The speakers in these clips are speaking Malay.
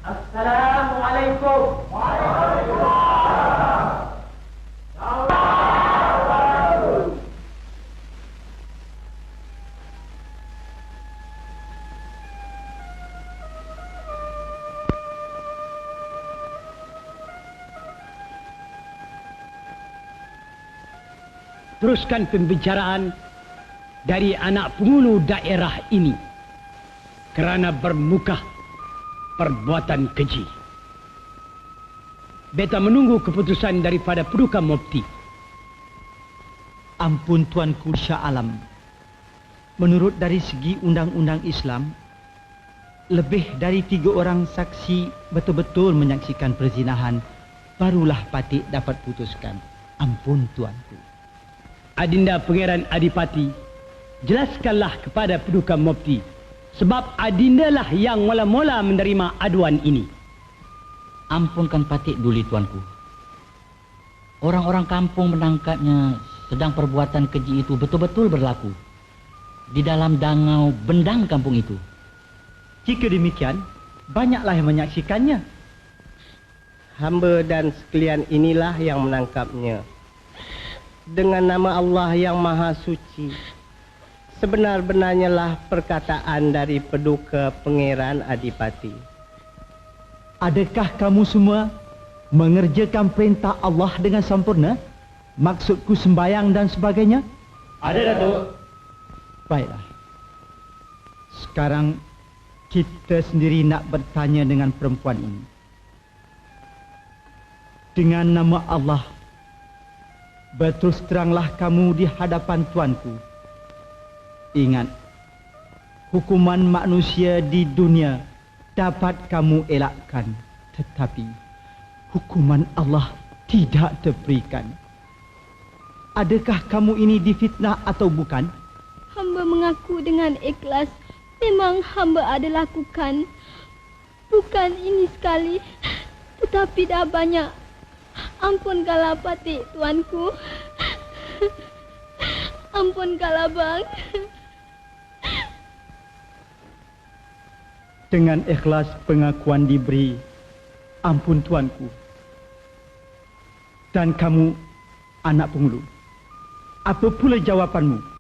Assalamualaikum. Teruskan pembicaraan dari anak penghulu daerah ini kerana bermukah perbuatan keji. Beta menunggu keputusan daripada Paduka Mufti. Ampun Tuanku Shah Alam. Menurut dari segi undang-undang Islam, lebih dari 3 orang saksi betul-betul menyaksikan perzinahan, barulah patik dapat putuskan. Ampun Tuanku. Adinda Pangeran Adipati, jelaskanlah kepada Paduka Mufti, sebab Adinda lah yang mula-mula menerima aduan ini. Ampunkan patik duli Tuanku. Orang-orang kampung menangkapnya sedang perbuatan keji itu betul-betul berlaku di dalam dangau bendang kampung itu. Jika demikian, banyaklah yang menyaksikannya. Hamba dan sekalian inilah yang menangkapnya. Dengan nama Allah yang Maha Suci, sebenar-benarnya lah perkataan dari Paduka Pangeran Adipati. Adakah kamu semua mengerjakan perintah Allah dengan sempurna? Maksudku sembahyang dan sebagainya? Ada, Datuk. Baiklah. Sekarang kita sendiri nak bertanya dengan perempuan ini. Dengan nama Allah, berterus teranglah kamu di hadapan Tuanku. Ingat, hukuman manusia di dunia dapat kamu elakkan, tetapi hukuman Allah tidak terberikan. Adakah kamu ini difitnah atau bukan? Hamba mengaku dengan ikhlas. Memang hamba ada lakukan. Bukan ini sekali, tetapi dah banyak. Ampunkanlah patik Tuanku. Ampunkanlah bang. Dengan ikhlas pengakuan diberi, ampun Tuanku. Dan kamu, anak penghulu, apa pula jawapanmu?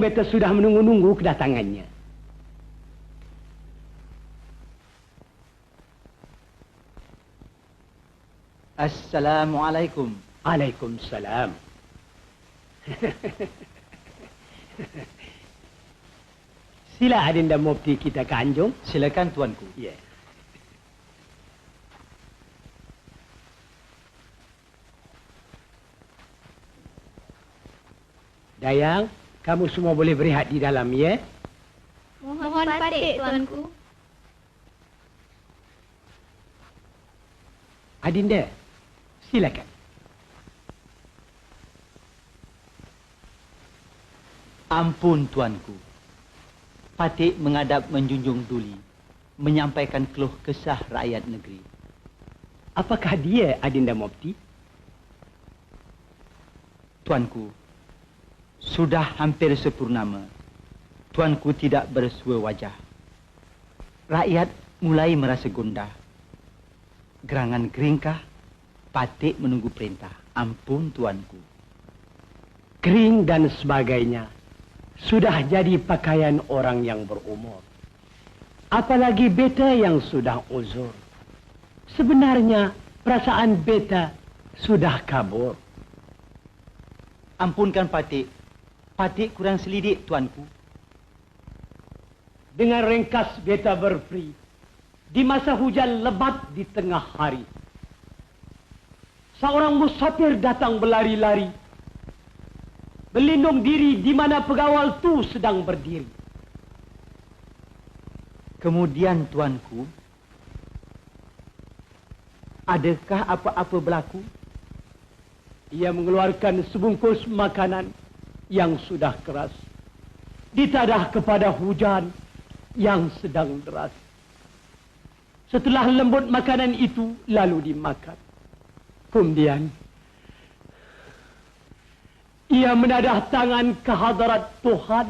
beta sudah menunggu-nunggu kedatangannya. Assalamualaikum. Waalaikumsalam. Sila Adinda Mufti kita ke Anjung. Silakan tuanku. Ya. Dayang, kamu semua boleh berehat di dalam, ya? Mohon patik, tuanku. Adinda, silakan. Ampun tuanku. Patik menghadap menjunjung duli, menyampaikan keluh kesah rakyat negeri. Apakah dia Adinda Mufti? Tuanku, sudah hampir sepurnama. Tuanku tidak bersua wajah. Rakyat mulai merasa gundah. Gerangan geringkah, Patik menunggu perintah. Ampun tuanku. Kering dan sebagainya sudah jadi pakaian orang yang berumur. Apalagi beta yang sudah uzur. Sebenarnya perasaan beta sudah kabur. Ampunkan Patik. Patik kurang selidik tuanku. Dengan ringkas beta berfri di masa hujan lebat di tengah hari. Seorang musafir datang berlari-lari, berlindung diri di mana pegawai tu sedang berdiri. Kemudian tuanku, adakah apa-apa berlaku? Ia mengeluarkan sebungkus makanan yang sudah keras, ditadah kepada hujan yang sedang deras. Setelah lembut makanan itu lalu dimakan. Kemudian ia menadah tangan ke hadarat Tuhan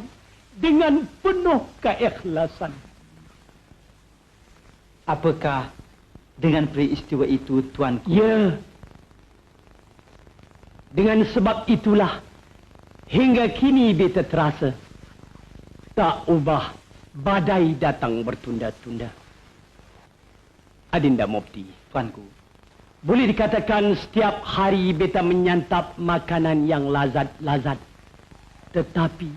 dengan penuh keikhlasan. Apakah dengan peristiwa itu tuanku? Ya. Dengan sebab itulah hingga kini beta terasa tak ubah badai datang bertunda-tunda. Adinda Mufti, Tuanku, boleh dikatakan setiap hari beta menyantap makanan yang lazat-lazat. Tetapi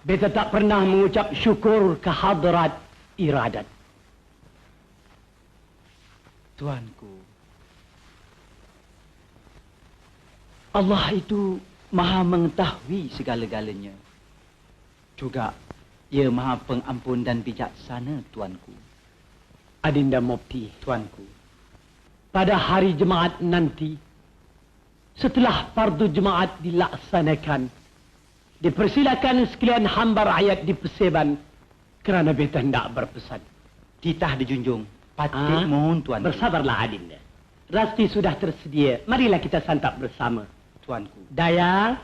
beta tak pernah mengucap syukur ke hadrat iradat. Tuanku, Allah itu maha mengetahui segala-galanya. Juga ia maha pengampun dan bijaksana, tuanku. Adinda Mufti, Tuanku, pada hari Jumaat nanti, setelah fardu Jumaat dilaksanakan, dipersilakan sekalian hamba rakyat di Perseban kerana beta hendak berpesan. titah dijunjung. Patik mohon tuanku. Bersabarlah Adinda. Rasti sudah tersedia. Marilah kita santap bersama. Tuanku. Dayang.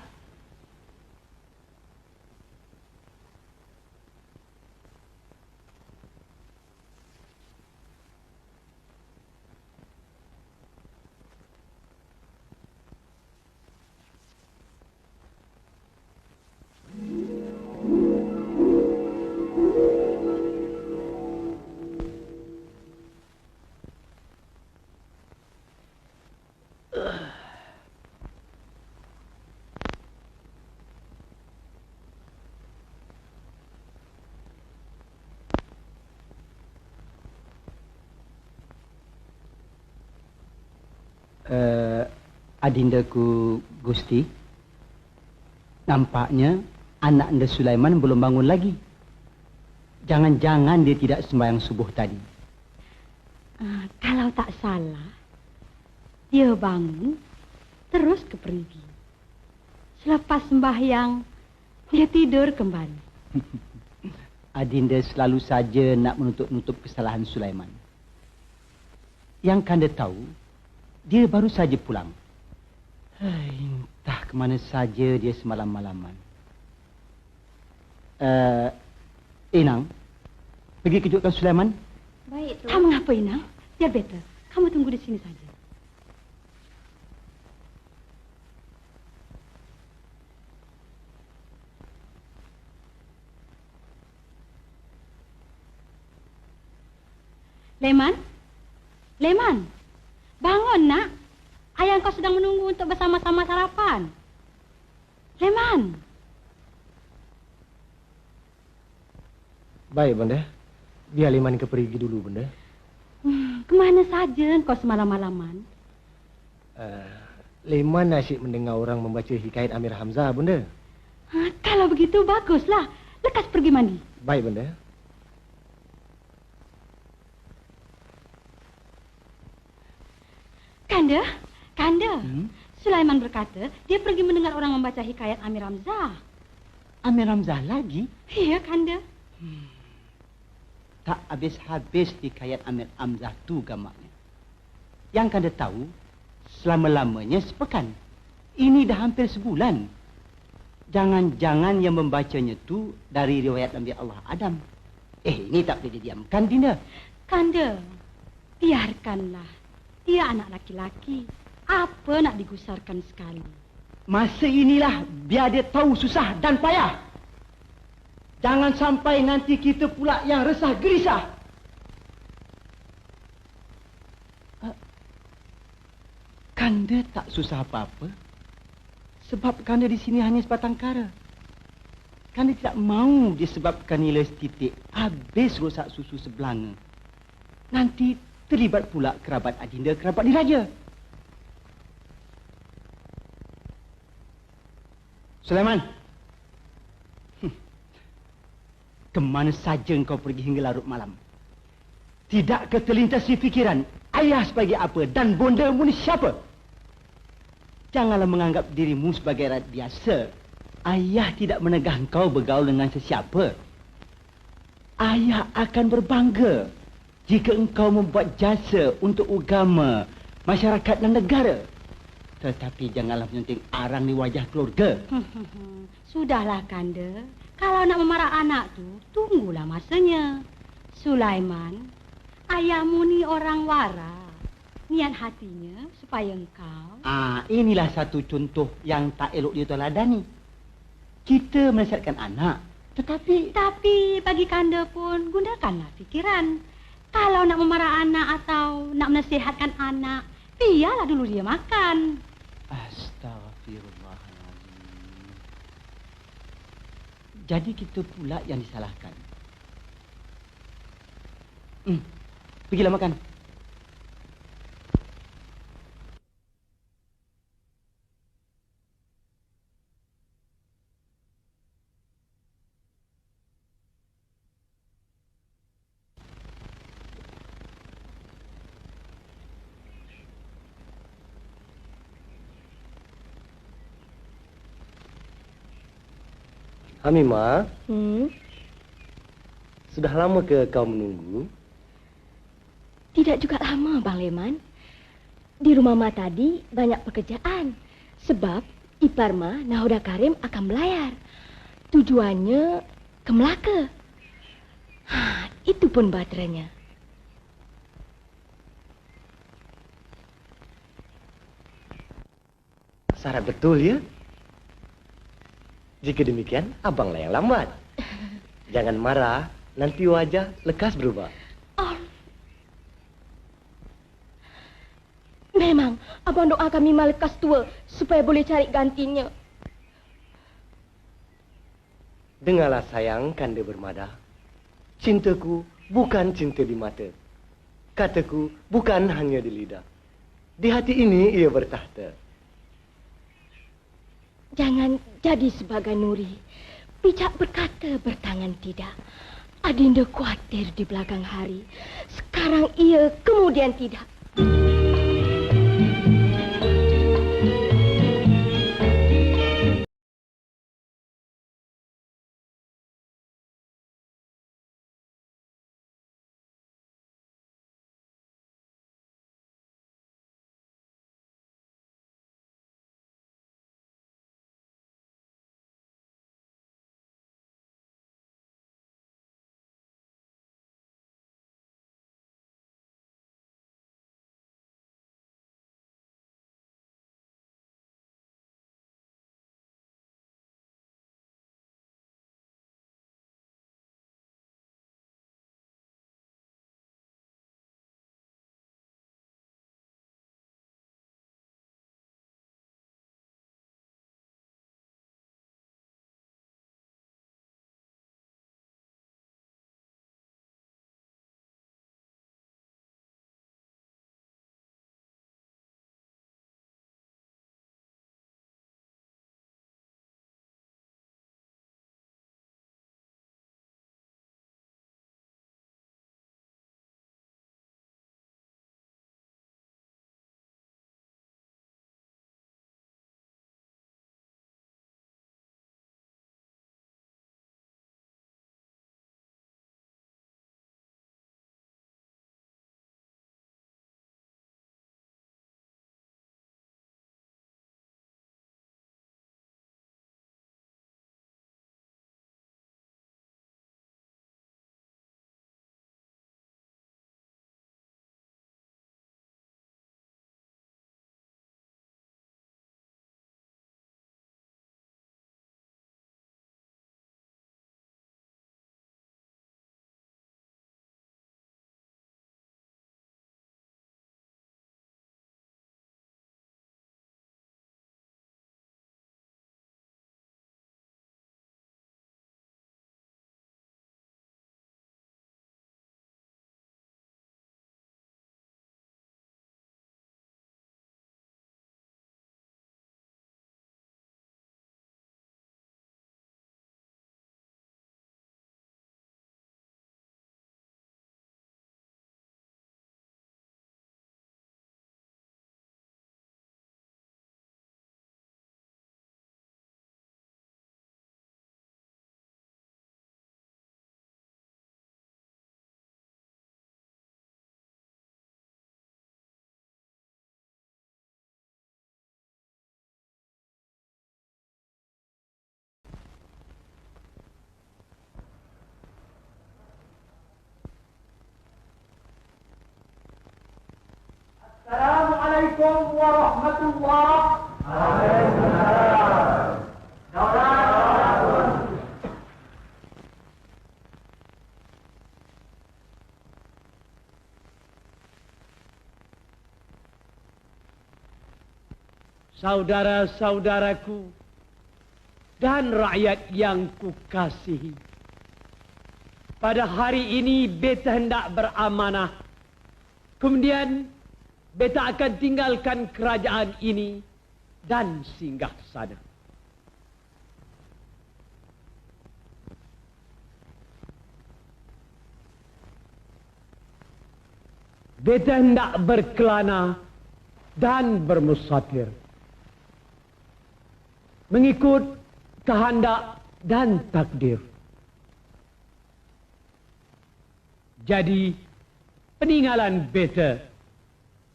Adindaku Gusti, nampaknya anak anda Sulaiman belum bangun lagi. Jangan-jangan dia tidak sembahyang subuh tadi. Kalau tak salah, dia bangun terus ke perigi. Selepas sembahyang, dia tidur kembali. Adinda selalu saja nak menutup-nutup kesalahan Sulaiman. Yang kanda tahu, dia baru saja pulang. Entah ke mana saja dia semalam-malaman. Inang, pergi kejutkan Sulaiman. Baik, Tuan. Kamu ngapa, Inang? Biar better. Kamu tunggu di sini saja. Leman? Leman? Bangun, nak. Ayah kau sedang menunggu untuk bersama-sama sarapan. Leman? Baik, Bunda. Biar Leman pergi dulu, Bunda. Kemana saja kau semalam-malaman? Leman asyik mendengar orang membaca hikayat Amir Hamzah, Bunda. Kalau begitu, baguslah. Lekas pergi mandi. Baik, Bunda. Kanda. Sulaiman berkata, dia pergi mendengar orang membaca hikayat Amir Hamzah. Amir Hamzah lagi? Iya, Kanda. Tak habis-habis hikayat Amir Hamzah tu gamaknya. Yang Kanda tahu, selama-lamanya sepekan. Ini dah hampir sebulan. Jangan-jangan yang membacanya tu dari riwayat Nabi Allah Adam. Ini tak boleh didiamkan, Dinda. Kanda, biarkanlah. Dia anak laki-laki. Apa nak digusarkan sekali? Masa inilah biar dia tahu susah dan payah. Jangan sampai nanti kita pula yang resah gelisah. Kanda tak susah apa-apa. Sebab Kanda di sini hanya sebatang kara. Kanda tidak mau disebabkan nilai setitik habis rosak susu sebelanga. Nanti terlibat pula kerabat adinda, kerabat diraja. Sulaiman. Kemana saja engkau pergi hingga larut malam? Tidak terlintas di fikiran ayah sebagai apa dan bondamu ni siapa? Janganlah menganggap dirimu sebagai rakyat biasa. Ayah tidak menegah engkau bergaul dengan sesiapa. Ayah akan berbangga jika engkau membuat jasa untuk agama, masyarakat dan negara. Tetapi janganlah menyunting arang di wajah keluarga. Sudahlah, Kanda. Kalau nak memarah anak tu, tunggulah masanya. Sulaiman, ayahmu ni orang wara. Niat hatinya supaya engkau... Inilah satu contoh yang tak elok diteladani. Kita menasihatkan anak, tetapi... Tapi bagi Kanda pun, gunakanlah fikiran. Kalau nak memarah anak atau nak menasihatkan anak, biarlah dulu dia makan. Astaghfirullahaladzim. Jadi kita pula yang disalahkan. Pergilah makan. Hamimah, sudah lama ke kau menunggu? Tidak juga lama, Bang Leman. Di rumah Ma tadi banyak pekerjaan. Sebab ipar Ma, Nahoda Karim akan melayar. Tujuannya ke Melaka. Itu pun baterainya. Syarat betul ya? Jika demikian, abanglah yang lambat. Jangan marah, nanti wajah lekas berubah. Memang, abang doakan Mima lekas tua supaya boleh cari gantinya. Dengarlah sayang, Kanda bermada. Cintaku bukan cinta di mata. Kataku bukan hanya di lidah. Di hati ini ia bertahta. Jangan jadi sebagai Nuri. Bijak berkata, bertangan tidak. Adinda khawatir di belakang hari. Sekarang ia, kemudian tidak. Assalamualaikum warahmatullahi wabarakatuh. Saudara-saudaraku dan rakyat yang kukasihi, pada hari ini beta hendak beramanah. Kemudian beta akan tinggalkan kerajaan ini dan singgah sana. Beta hendak berkelana dan bermusafir, mengikut kehendak dan takdir. Jadi, peninggalan beta,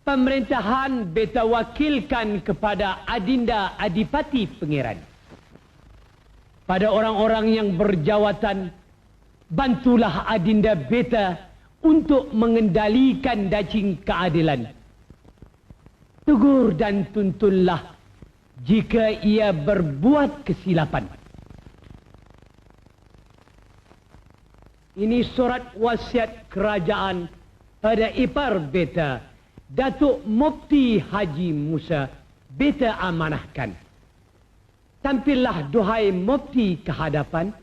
pemerintahan beta wakilkan kepada Adinda Adipati Pangeran. Pada orang-orang yang berjawatan, bantulah Adinda beta untuk mengendalikan dacing keadilan. Tegur dan tuntunlah jika ia berbuat kesilapan. Ini surat wasiat kerajaan pada ipar beta, Datuk Mufti Haji Musa, beta amanahkan. Tampillah duhai Mufti ke hadapan.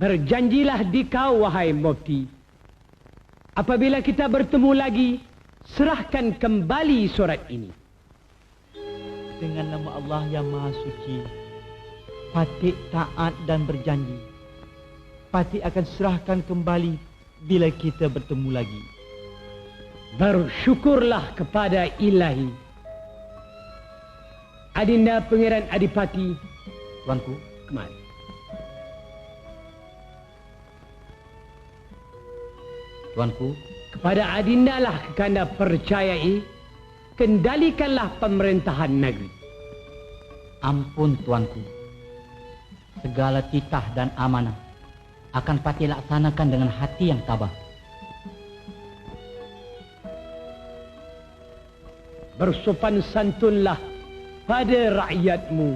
Berjanjilah dikau wahai Mufti, apabila kita bertemu lagi, serahkan kembali surat ini. Dengan nama Allah yang Maha Suci, Patih taat dan berjanji. Patih akan serahkan kembali bila kita bertemu lagi. Bersyukurlah kepada Ilahi. Adinda Pangeran Adipati, Tuanku, kemari. Tuanku, Kepada Adinda lah kekanda percayai, kendalikanlah pemerintahan negeri. ampun Tuanku. Segala titah dan amanah akan Patih laksanakan dengan hati yang tabah. Bersopan santunlah pada rakyatmu.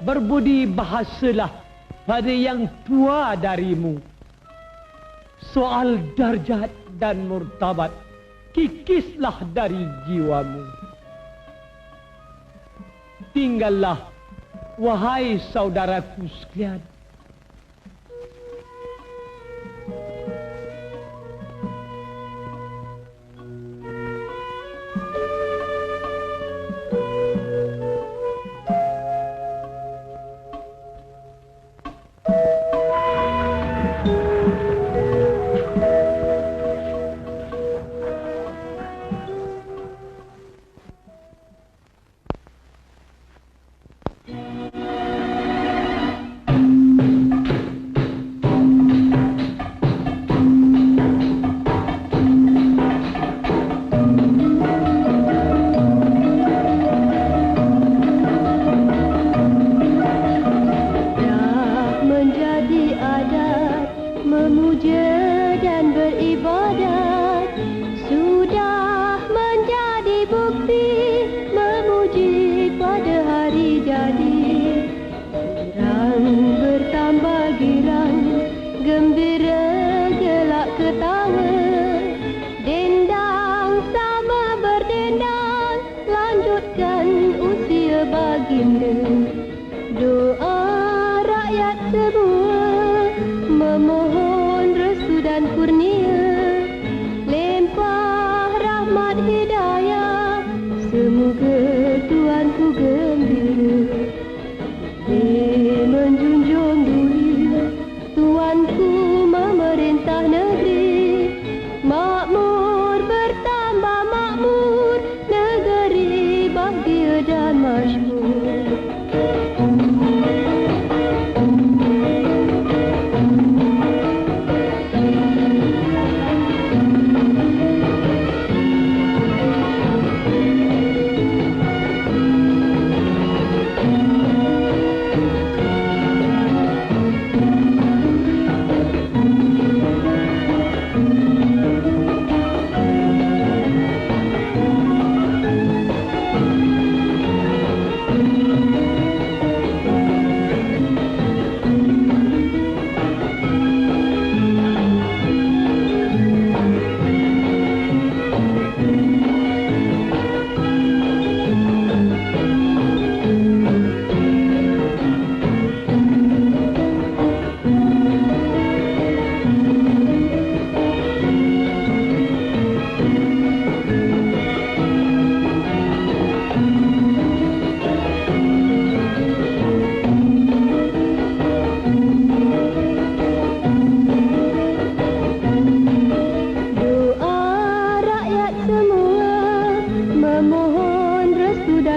Berbudi bahasalah pada yang tua darimu. Soal darjat dan murtabat, kikislah dari jiwamu. Tinggallah, wahai saudaraku sekalian,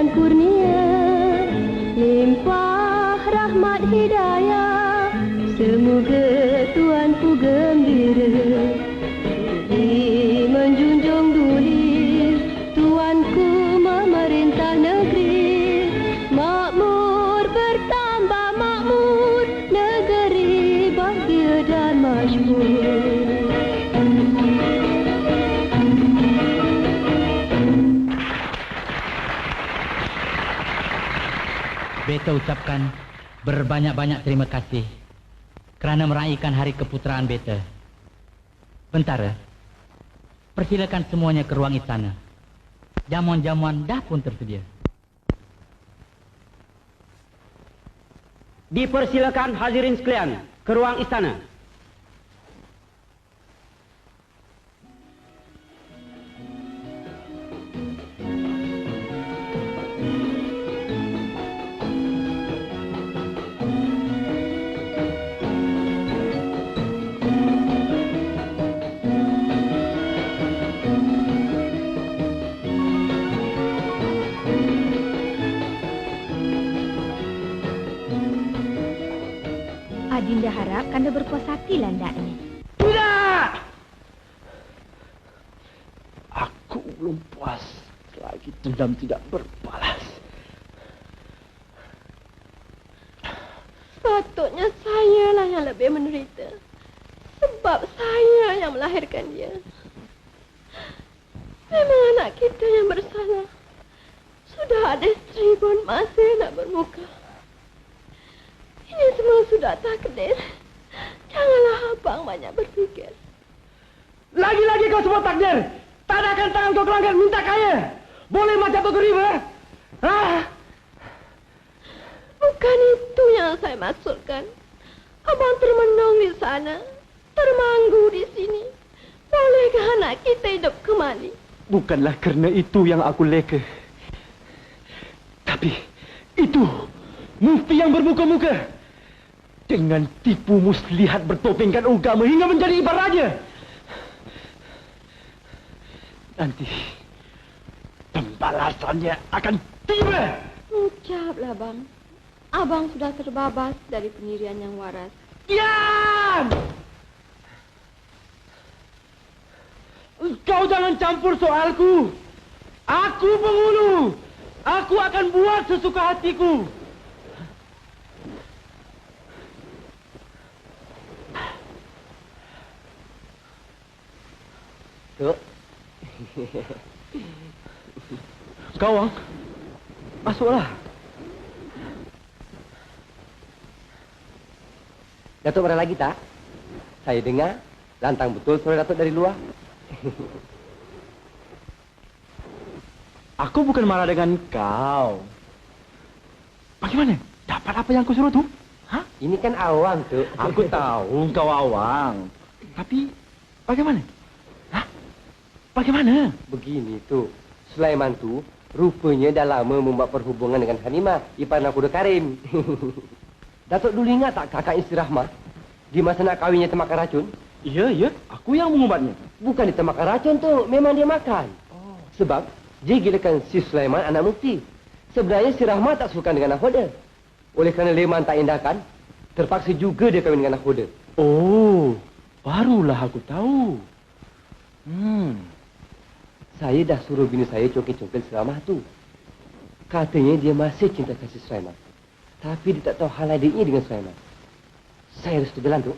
dan kurnia, limpah rahmat hidayah, semoga tuanku gembira. Duli menjunjung duli, tuanku memerintah negeri, makmur bertambah makmur, negeri bahagia dan masyhur. Beta ucapkan berbanyak-banyak terima kasih kerana meraihkan hari keputeraan beta. Bentara, persilakan semuanya ke ruang istana. Jamuan-jamuan dah pun tersedia. Dipersilakan hadirin sekalian ke ruang istana. Adinda harap Kanda berpuas hati landaknya. Tidak! Aku belum puas selagi dendam tidak berbalas. Sepatutnya saya lah yang lebih menderita, sebab saya yang melahirkan dia. Memang anak kita yang bersalah. Sudah ada isteri pun masih nak bermuka. Ini semua sudah takdir. Janganlah abang banyak berfikir. Lagi-lagi kau sebut takdir. Tadakan tangan kau ke langit minta kaya. Boleh macam tu riba? Bukan itu yang saya maksudkan. Abang termenung di sana, termanggu di sini. Bolehkah anak kita hidup kembali? Bukanlah kerana itu yang aku leka. Tapi itu mufti yang bermuka-muka. Dengan tipu muslihat bertopengkan agama hingga menjadi ibar raja. Nanti pembalasannya akan tiba. Ucaplah bang. Abang sudah terbabas dari pendirian yang waras. Diam! Kau jangan campur soalku. Aku penghulu. Aku akan buat sesuka hatiku. Tuk. Kau, Wang. Masuklah. Datuk marah lagi tak? Saya dengar lantang betul suara Datuk dari luar. Aku bukan marah dengan kau. Bagaimana? Dapat apa yang kau suruh tu? Hah? Ini kan awang, Tuk. Aku tahu kau awang. Tapi bagaimana? Hah? Bagaimana? Begini, Tuk. Sulaiman tu rupanya dah lama membuat perhubungan dengan Hanimah, ipar Nahoda Karim. Datuk dulu ingat tak kakak isteri Rahmah di masa nak kahwinnya termakan racun? Iya. Aku yang mengubatnya. Bukan dia termakan racun tu, memang dia makan. Oh. Sebab dia gilakan si Sulaiman anak mufti. Sebenarnya si Rahmah tak suka dengan Nahoda. Oleh kerana Leman tak indahkan, terpaksa juga dia kahwin dengan Nahoda. Oh, barulah aku tahu. Saya dah suruh bini saya congkel-congkel si Rahmah tu. Katanya dia masih cinta kasih Sulaiman. Tapi dia tak tahu hal adiknya dengan Sulaiman. Saya harus berjalan, tu.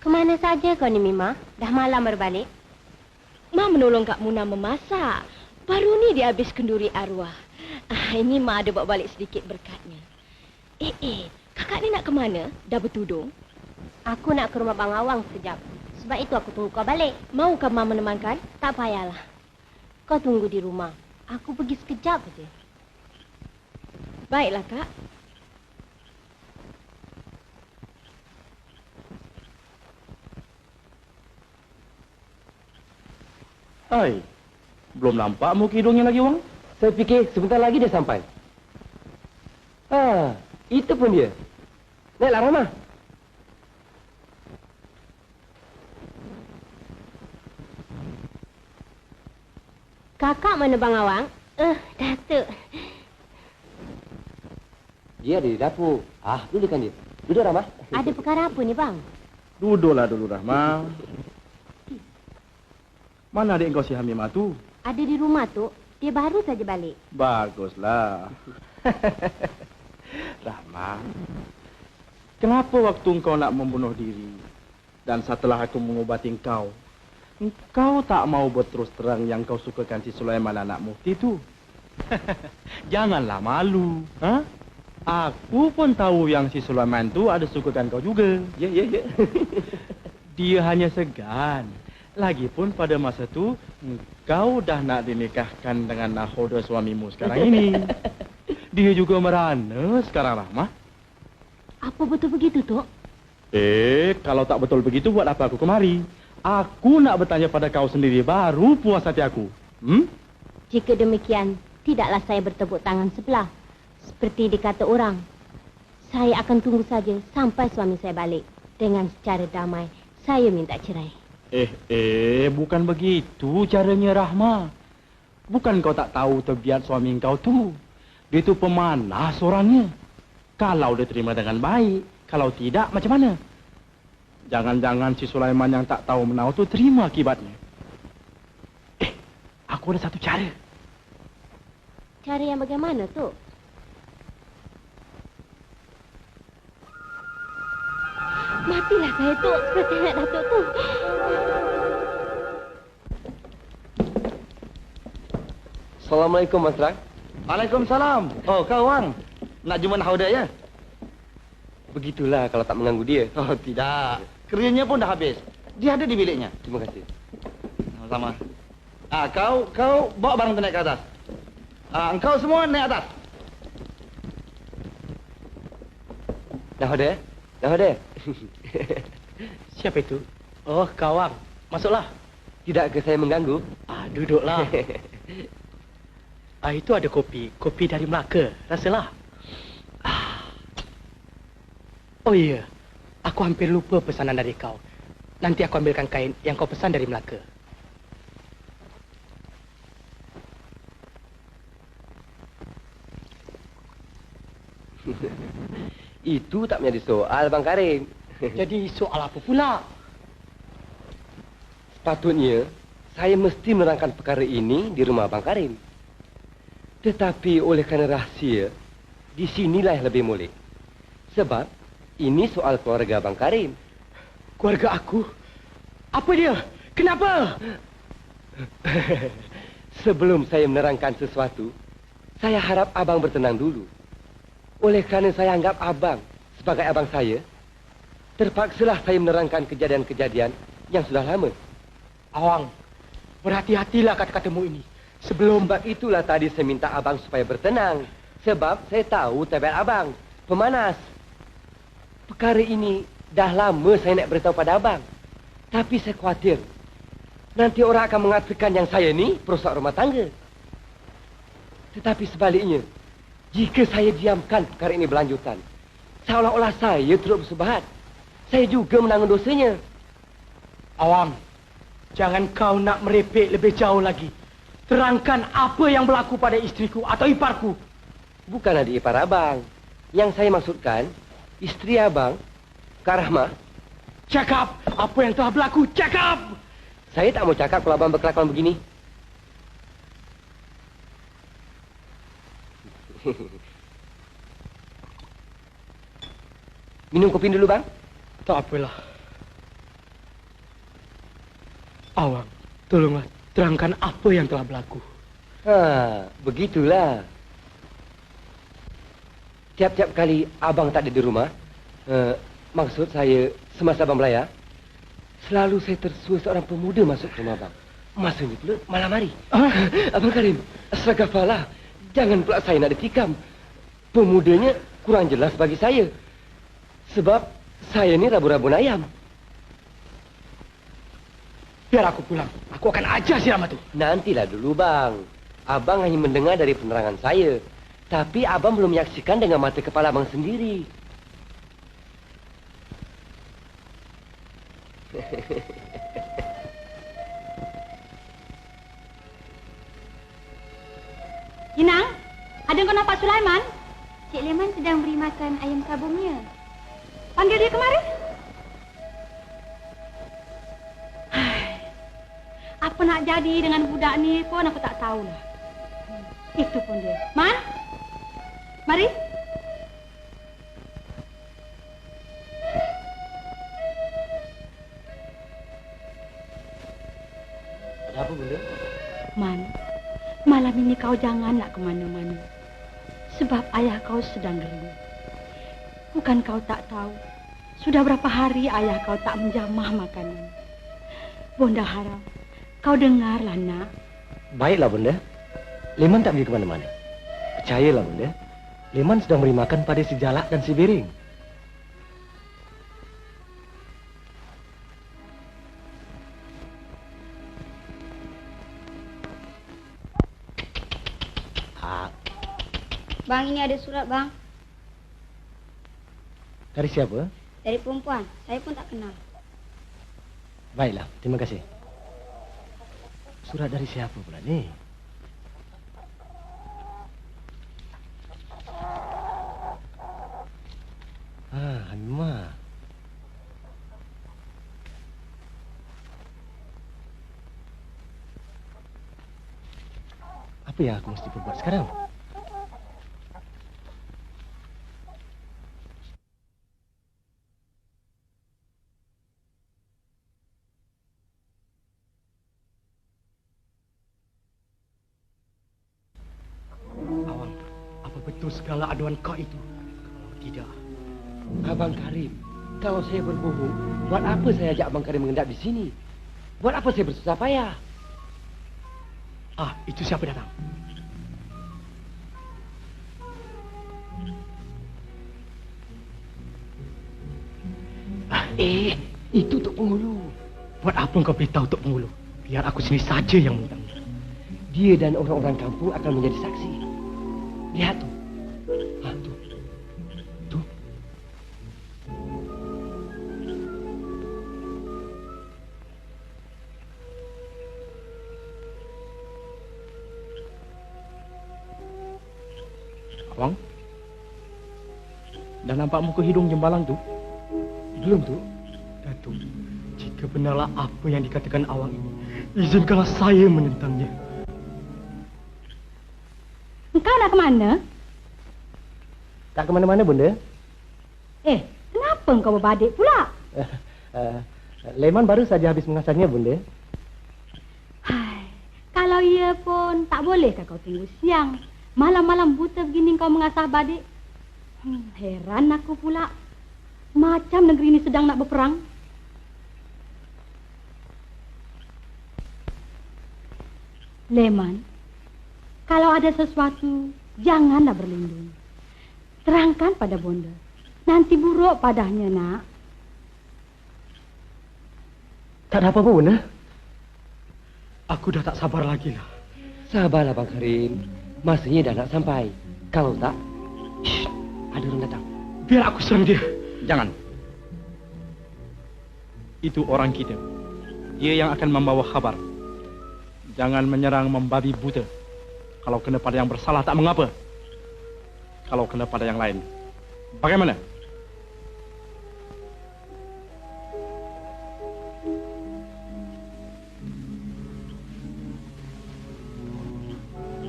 Kemana saja kau ni, Mima? Dah malam berbalik. Ma menolong Kak Muna memasak. Baru ni dia habis kenduri arwah. Ini Ma ada bawa balik sedikit berkatnya. Kakak ni nak ke mana? Dah bertudung? Aku nak ke rumah Bang Awang sekejap. Sebab itu aku tunggu kau balik. Maukah Ma menemankan? Tak payahlah. Kau tunggu di rumah. Aku pergi sekejap saja. Baiklah, Kak. Hai, belum nampak muka hidungnya lagi, Wang? Saya fikir sebentar lagi dia sampai. Ah, itu pun dia. Naiklah, Rahma. Kakak mana Bang Awang? Datuk. Dia ada di dapur. Dudukkan dia. Duduk, Rahma. Ada perkara apa ni, Bang? Duduklah dulu, Rahma. Mana adik kau si Hamimah tu? Ada di rumah, Tok. Dia baru saja balik. Baguslah. Rahma, kenapa waktu engkau nak membunuh diri dan setelah aku mengobati engkau tak mau berterus terang yang kau sukakan si Sulaiman anak mufti tu? Janganlah malu. Ha? Aku pun tahu yang si Sulaiman tu ada sukakan kau juga. Ya. Dia hanya segan. Lagipun pada masa tu engkau dah nak dinikahkan dengan nahoda suamimu sekarang ini. Dia juga merana sekarang, Rahmah. Apa betul begitu, Tok? Kalau tak betul begitu, buat apa aku kemari? Aku nak bertanya pada kau sendiri, baru puas hati aku. Jika demikian, tidaklah saya bertepuk tangan sebelah. Seperti dikata orang. Saya akan tunggu saja sampai suami saya balik. Dengan secara damai, saya minta cerai. Bukan begitu caranya, Rahma. Bukan kau tak tahu tabiat suami kau tu. Dia tu pemanas orangnya. Kalau dia terima dengan baik, kalau tidak, macam mana? Jangan-jangan si Sulaiman yang tak tahu menau tu terima akibatnya. Aku ada satu cara. Cara yang bagaimana, Tok? Matilah saya, Tok. Seperti anak Datuk tu. Assalamualaikum, Mas Rak. Waalaikumsalam. Oh, kau, Wang. Nak jumpa nahoda ya? Begitulah kalau tak mengganggu dia. Oh, tidak. Kerennya pun dah habis. Dia ada di biliknya. Terima kasih. Sama. Kau bawa barang tu naik ke atas. Engkau semua naik atas. Nahoda. Siapa itu? Oh, kawang. Masuklah. Tidak ke saya mengganggu? Duduklah. Itu ada kopi. Kopi dari Melaka. Rasalah. Oh iya. Aku hampir lupa pesanan dari kau. Nanti aku ambilkan kain yang kau pesan dari Melaka. Itu tak menjadi soal, Bang Karim. Jadi soal apa pula? Sepatutnya saya mesti menerangkan perkara ini di rumah Bang Karim. Tetapi oleh kerana rahsia, di sinilah yang lebih molek. Sebab ini soal keluarga Bang Karim. Keluarga aku? Apa dia? Kenapa? Sebelum saya menerangkan sesuatu, saya harap abang bertenang dulu. Oleh kerana saya anggap abang sebagai abang saya, terpaksalah saya menerangkan kejadian-kejadian yang sudah lama. Awang, berhati-hatilah kata-katamu ini. Sebelum... Sebab itulah tadi saya minta abang supaya bertenang. Sebab saya tahu tabiat abang, pemanas. Perkara ini dah lama saya nak beritahu pada abang. Tapi saya khawatir nanti orang akan mengatakan yang saya ni perosak rumah tangga. Tetapi sebaliknya, jika saya diamkan perkara ini berlanjutan, seolah-olah saya turut bersebahat. Saya juga menanggung dosanya. Awang, jangan kau nak merepek lebih jauh lagi. Terangkan apa yang berlaku pada istriku atau iparku. Bukan adik ipar abang. Yang saya maksudkan, isteri abang, Kak Rahmah. Cakap apa yang telah berlaku, cakap! Saya tak mau cakap kalau abang berkelakuan begini. Minum kopi dulu, Bang. Tak apalah. Awang, tolonglah terangkan apa yang telah berlaku. Begitulah. Tiap-tiap kali abang tak ada di rumah, maksud saya semasa abang belayar, selalu saya tersua seorang pemuda masuk ke rumah abang. Masanya pula malam hari. Abang Karim, astagfirullah. Jangan pula saya nak ditikam. Pemudanya kurang jelas bagi saya. Sebab saya ni rabu-rabun ayam. Biar aku pulang. Aku akan ajar si Rama tu. Nantilah dulu, Bang. Abang hanya mendengar dari penerangan saya. Tapi Abang belum menyaksikan dengan mata kepala Abang sendiri. Inang, ada kau nampak Sulaiman? Cik Leman sedang beri makan ayam sabungnya. Panggil dia kemari. Apa nak jadi dengan budak ni pun aku tak tahulah. Itu pun dia. Man, mari. Ada apa, Bunda? Man, malam ini kau janganlah ke mana-mana. Sebab ayah kau sedang gering. Bukan kau tak tahu, sudah berapa hari ayah kau tak menjamah makanan. Bunda harap kau dengarlah, nak. Baiklah, Bunda. Leman tak pergi ke mana-mana. Percayalah, Bunda. Leman sedang beri makan pada si Jalak dan si Bering. Bang, ini ada surat, Bang. Dari siapa? Dari perempuan. Saya pun tak kenal. Baiklah, terima kasih. Surat dari siapa pula ni? Hamimah. Apa yang aku mesti perbuat sekarang? Awang, apa betul segala aduan kau itu? Kalau tidak, Abang Karim, kalau saya berbohong, buat apa saya ajak Abang Karim mengendap di sini? Buat apa saya bersusah payah? Itu siapa datang? Itu Tok Penghulu. Buat apa kau beritahu Tok Penghulu? Biar aku sendiri saja yang mengundangnya. Dia dan orang-orang kampung akan menjadi saksi. Lihat tu. Tu. Tu. Awang? Dah nampak muka hidung jembalang tu? Belum, tu. Datuk, jika benarlah apa yang dikatakan Awang ini, izinkanlah saya menentangnya. Engkau nak ke mana? Tak ke mana-mana, Bunda. Kenapa engkau berbadik pula? Leman baru saja habis mengasahnya, Bunda. Hai, kalau ia pun tak bolehkah kau tunggu siang? Malam-malam buta begini kau mengasah badik? Heran aku pula. Macam negeri ini sedang nak berperang. Leman, kalau ada sesuatu, janganlah berlindung. Terangkan pada Bonda. Nanti buruk padanya, nak. Tak ada apa-apa, Bunda. Aku dah tak sabar lagi lah. Sabarlah, Bang Karim. Masanya dah nak sampai. Kalau tak, ada orang datang. Biar aku serang dia. Jangan. Itu orang kita. Dia yang akan membawa kabar. Jangan menyerang membabi buta. Kalau kena pada yang bersalah tak mengapa. Kalau kena pada yang lain, bagaimana?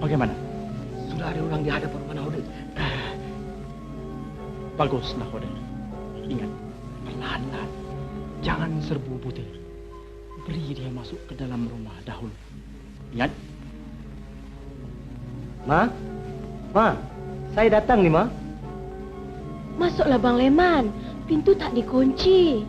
Bagaimana? Sudah ada orang di hadapan Pak Nahoda. Bagus, Nahoda. Ingat, perlahan-lahan. Jangan serbu buta. Beri dia masuk ke dalam rumah dahulu. Ingat? Ma? Saya datang nih, Ma. Masuklah, Bang Leman. Pintu tak dikunci.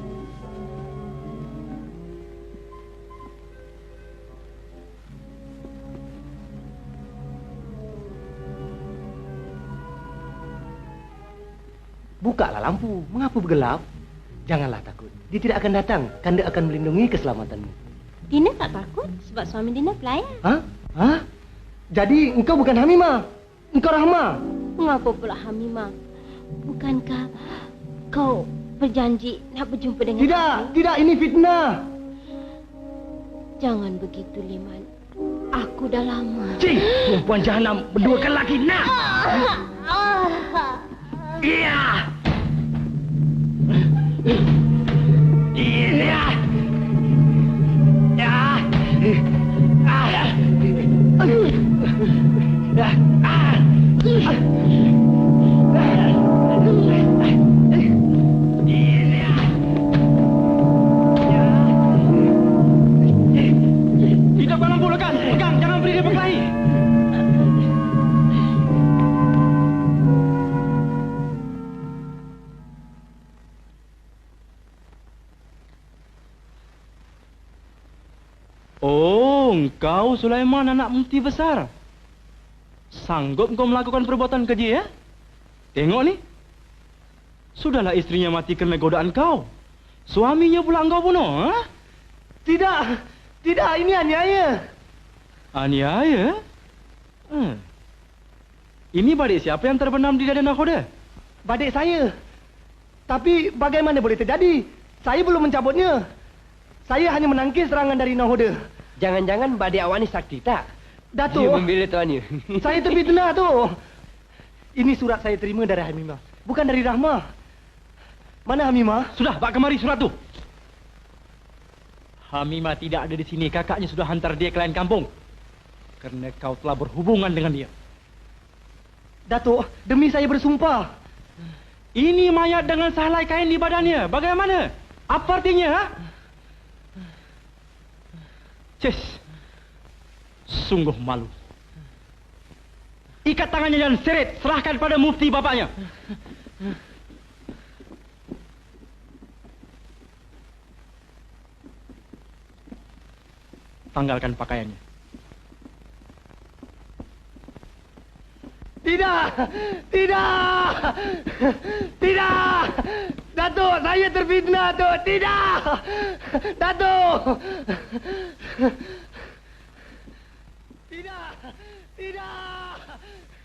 Bukalah lampu. Mengapa bergelap? Janganlah takut. Dia tidak akan datang. Kanda akan melindungi keselamatanmu. Dina tak takut sebab suami Dina pelayan. Hah? Jadi engkau bukan Hamimah, engkau Rahma. Mengapa pula Hamimah? Bukankah kau berjanji nak berjumpa dengan Tidak, ini fitnah. Jangan begitu, Liman. Aku dah lama. Cing, perempuan jahanam berduakan laki nak. Iya. Iya. Ya. Hidup dalam bulukan. Pegang, jangan beri dia berkelahi. Oh, engkau Sulaiman anak mufti besar. Sanggup engkau melakukan perbuatan keji, ya? Tengok ni. Sudahlah istrinya mati kerana godaan kau. Suaminya pula engkau bunuh, ha? Tidak, ini aniaya. Aniaya? Ini badik siapa yang terbenam di dada nakhoda? Badik saya. Tapi bagaimana boleh terjadi? Saya belum mencabutnya. Saya hanya menangkis serangan dari nahoda. Jangan-jangan badik awak ni sakti tak? Datuk. Dia membela tuannya. Saya terfitnah tu. Ini surat saya terima dari Hamimah, bukan dari Rahmah. Mana Hamimah? Sudah, bawa kemari surat tu. Hamimah tidak ada di sini. Kakaknya sudah hantar dia ke lain kampung. Kerana kau telah berhubungan dengan dia. Datuk, demi saya bersumpah. Ini mayat dengan sehelai kain di badannya. Bagaimana? Apa artinya, ha? Cis. Sungguh malu. Ikat tangannya dan seret. Serahkan pada mufti bapaknya. Tanggalkan pakaiannya. Tidak. Datuk, saya terfitnah tu. Tidak. Datuk. Tidak.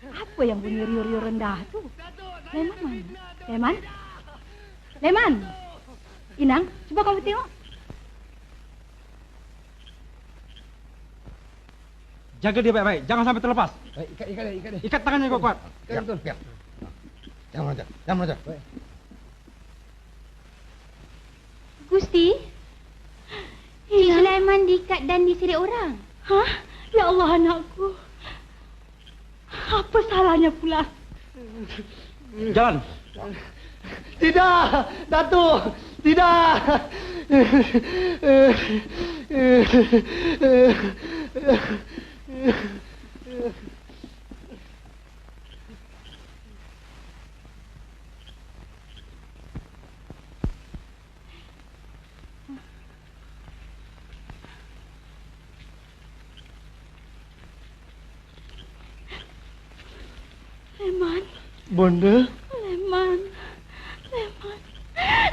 Apa yang bunyi riuh-riuh rendah tu? Leman mana? Leman? Inang, cuba kamu tengok. Jaga dia baik-baik. Jangan sampai terlepas. Ikat dia. Ikat tangannya kuat-kuat. Ikat betul. Ya. Jangan aja. Gusti, Cik Sulaiman diikat dan diseret orang. Hah? Ya Allah, anakku. Apa salahnya pula? Jalan. Tidak, Datuk. Tidak. Leman. Bonda.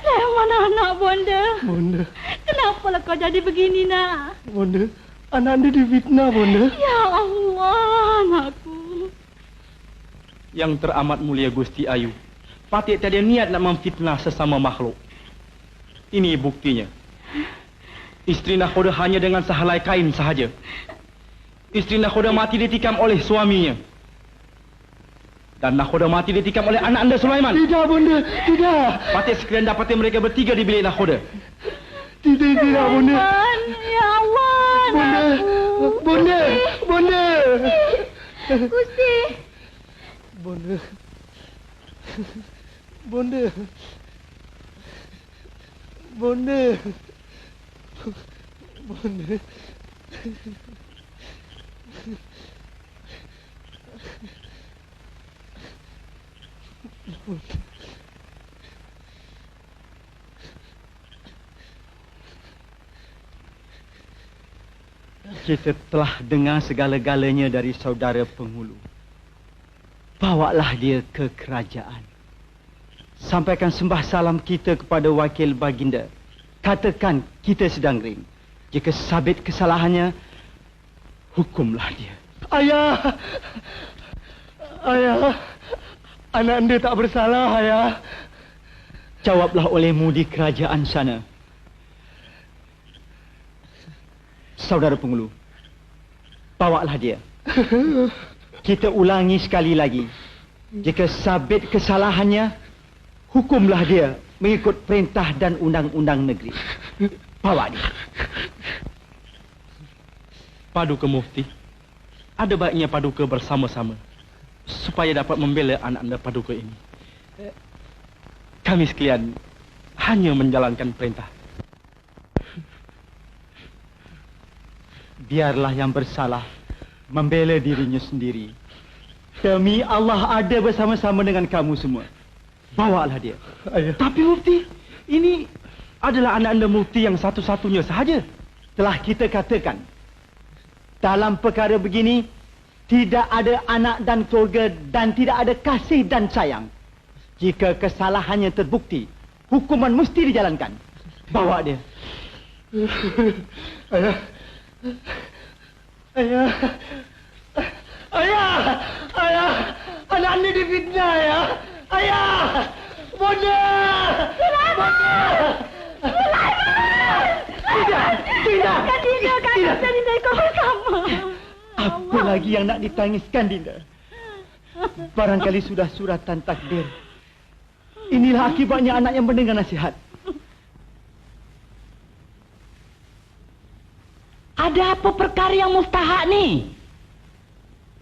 Leman anak Bonda. Bonda. Kenapalah kau jadi begini, nak? Bonda, anak anda difitnah, Bonda. Ya Allah, anakku. Yang teramat mulia Gusti Ayu, Patik tiada niat nak memfitnah sesama makhluk. Ini buktinya. Isteri nakhoda hanya dengan sehelai kain sahaja. Isteri nakhoda mati ditikam oleh suaminya. Dan nakhoda mati ditikam oleh anak anda Sulaiman. Tidak, Bonda. Tidak. Patik sekalian dapati mereka bertiga di bilik nakhoda. Tidak, Bonda. Ya Allah, anakku. Bonda. Gusti. Bonda. Kita telah dengar segala-galanya dari saudara penghulu. Bawalah dia ke kerajaan. Sampaikan sembah salam kita kepada wakil baginda. Katakan kita sedang ring. Jika sabit kesalahannya, hukumlah dia. Ayah! Ayah! Anak anda tak bersalah, ayah. Jawablah olehmu di kerajaan sana. Saudara Pengulu, bawalah dia. Kita ulangi sekali lagi. Jika sabit kesalahannya, hukumlah dia mengikut perintah dan undang-undang negeri. Bawa dia. Paduka Mufti, ada baiknya Paduka bersama-sama supaya dapat membela anak anda Paduka ini. Kami sekalian hanya menjalankan perintah. Biarlah yang bersalah membela dirinya sendiri. Demi Allah ada bersama-sama dengan kamu semua. Bawalah dia. Ayah. Tapi Mufti, ini adalah anak anda Mufti yang satu-satunya sahaja. Telah kita katakan, dalam perkara begini tidak ada anak dan keluarga dan tidak ada kasih dan sayang. Jika kesalahannya terbukti, hukuman mesti dijalankan. Bawa dia. Ayah. Ayah. Ayah. Ayah. Anak anda difitnah, ayah. Ayah. Bunda. Tidak. Kami Dinda ikut bersama. Apa lagi yang nak ditangiskan, Dinda? Barangkali sudah suratan takdir. Inilah akibatnya anak yang mendengar nasihat. Ada apa perkara yang mustahak ni?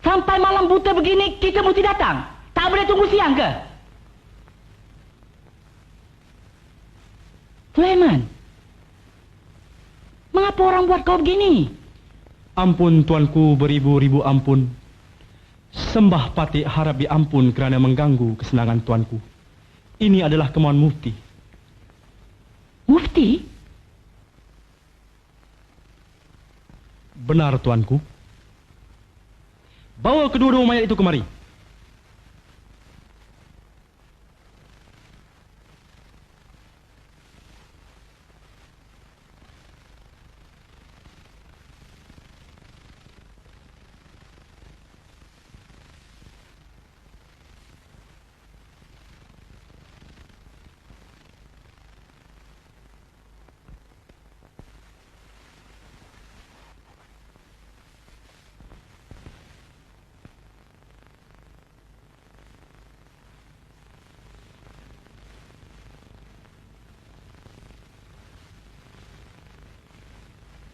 Sampai malam buta begini kita mesti datang. Tak boleh tunggu siang ke? Sulaiman, mengapa orang buat kau begini? Ampun tuanku, beribu-ribu ampun. Sembah Patik harap diampun kerana mengganggu kesenangan tuanku. Ini adalah kemauan Mufti. Mufti? Benar tuanku. Bawa kedua-dua mayat itu kemari.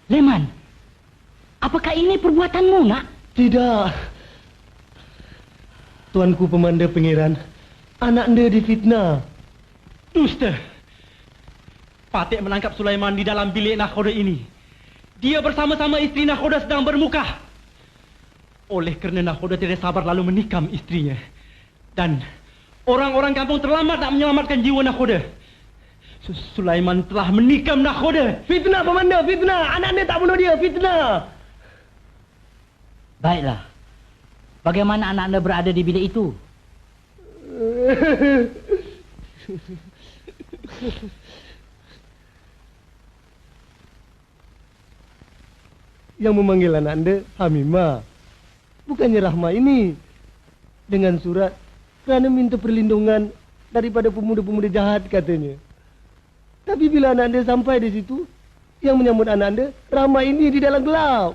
Leman, apakah ini perbuatanmu, nak? Tidak. Tuanku Pemanda Pangeran, anak anda difitnah. Dusta. Patik menangkap Sulaiman di dalam bilik nakhoda ini. Dia bersama-sama isteri nakhoda sedang bermukah. Oleh kerana nakhoda tidak sabar lalu menikam istrinya. Dan orang-orang kampung terlambat nak menyelamatkan jiwa nakhoda. Sulaiman telah menikam nakhoda. Fitnah, Pemanda, fitnah. Anak anda tak bunuh dia, fitnah. Baiklah. Bagaimana anak anda berada di bilik itu? Yang memanggil anak anda Hamimah, bukannya Rahma ini. Dengan surat kerana minta perlindungan daripada pemuda-pemuda jahat katanya. Tapi bila anak anda sampai di situ, yang menyambut anak anda Rahma ini di dalam gelap.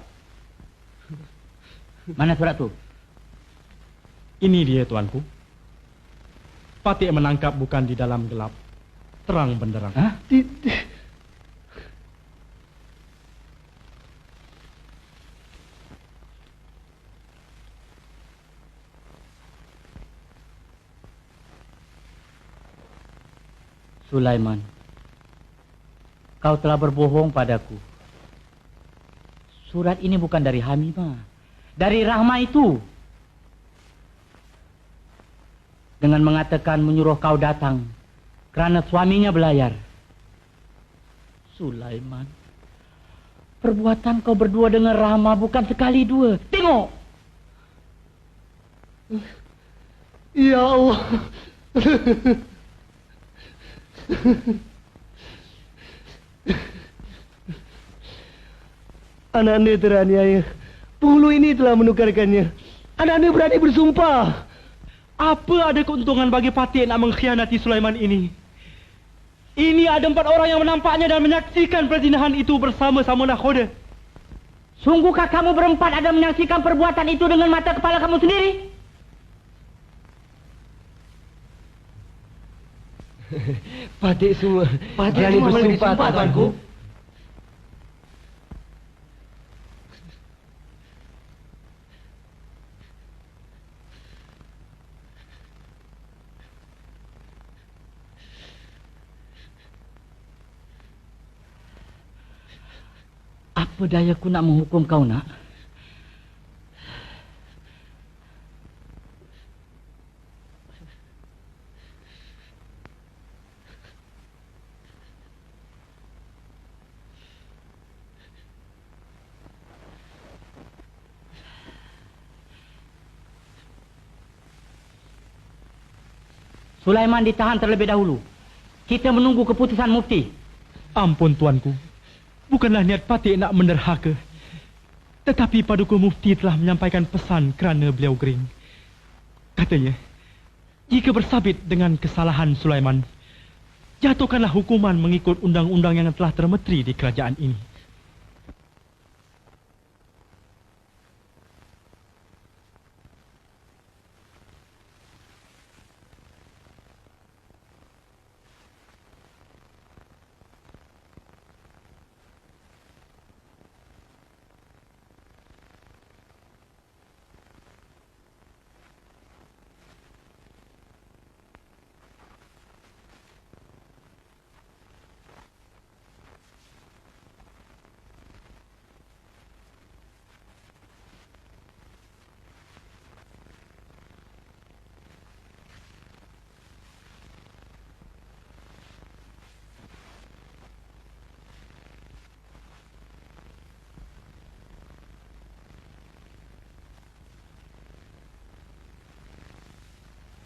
Mana surat tu? Ini dia tuanku. Patik menangkap bukan di dalam gelap, terang benderang. Hah? Sulaiman, kau telah berbohong padaku. Surat ini bukan dari Hamimah, dari Rahma itu. Dengan mengatakan menyuruh kau datang kerana suaminya belayar. Sulaiman, perbuatan kau berdua dengan Rahma bukan sekali dua. Tengok. Ya Allah. Anak anda teraniaya. Penghulu ini telah menukarkannya. Anak anda berani bersumpah. Apa ada keuntungan bagi Patih nak mengkhianati Sulaiman ini? Ini ada 4 orang yang menampaknya dan menyaksikan perzinahan itu bersama-sama nakhoda. Sungguhkah kamu berempat ada menyaksikan perbuatan itu dengan mata kepala kamu sendiri? Patih semua berani bersumpah, tuanku. Apa dayaku nak menghukum kau, nak? Sulaiman ditahan terlebih dahulu. Kita menunggu keputusan mufti. Ampun tuanku. Bukanlah niat Patih nak menderhaka. Tetapi Paduka Mufti telah menyampaikan pesan kerana beliau gering. Katanya, jika bersabit dengan kesalahan Sulaiman, jatuhkanlah hukuman mengikut undang-undang yang telah termeteri di kerajaan ini.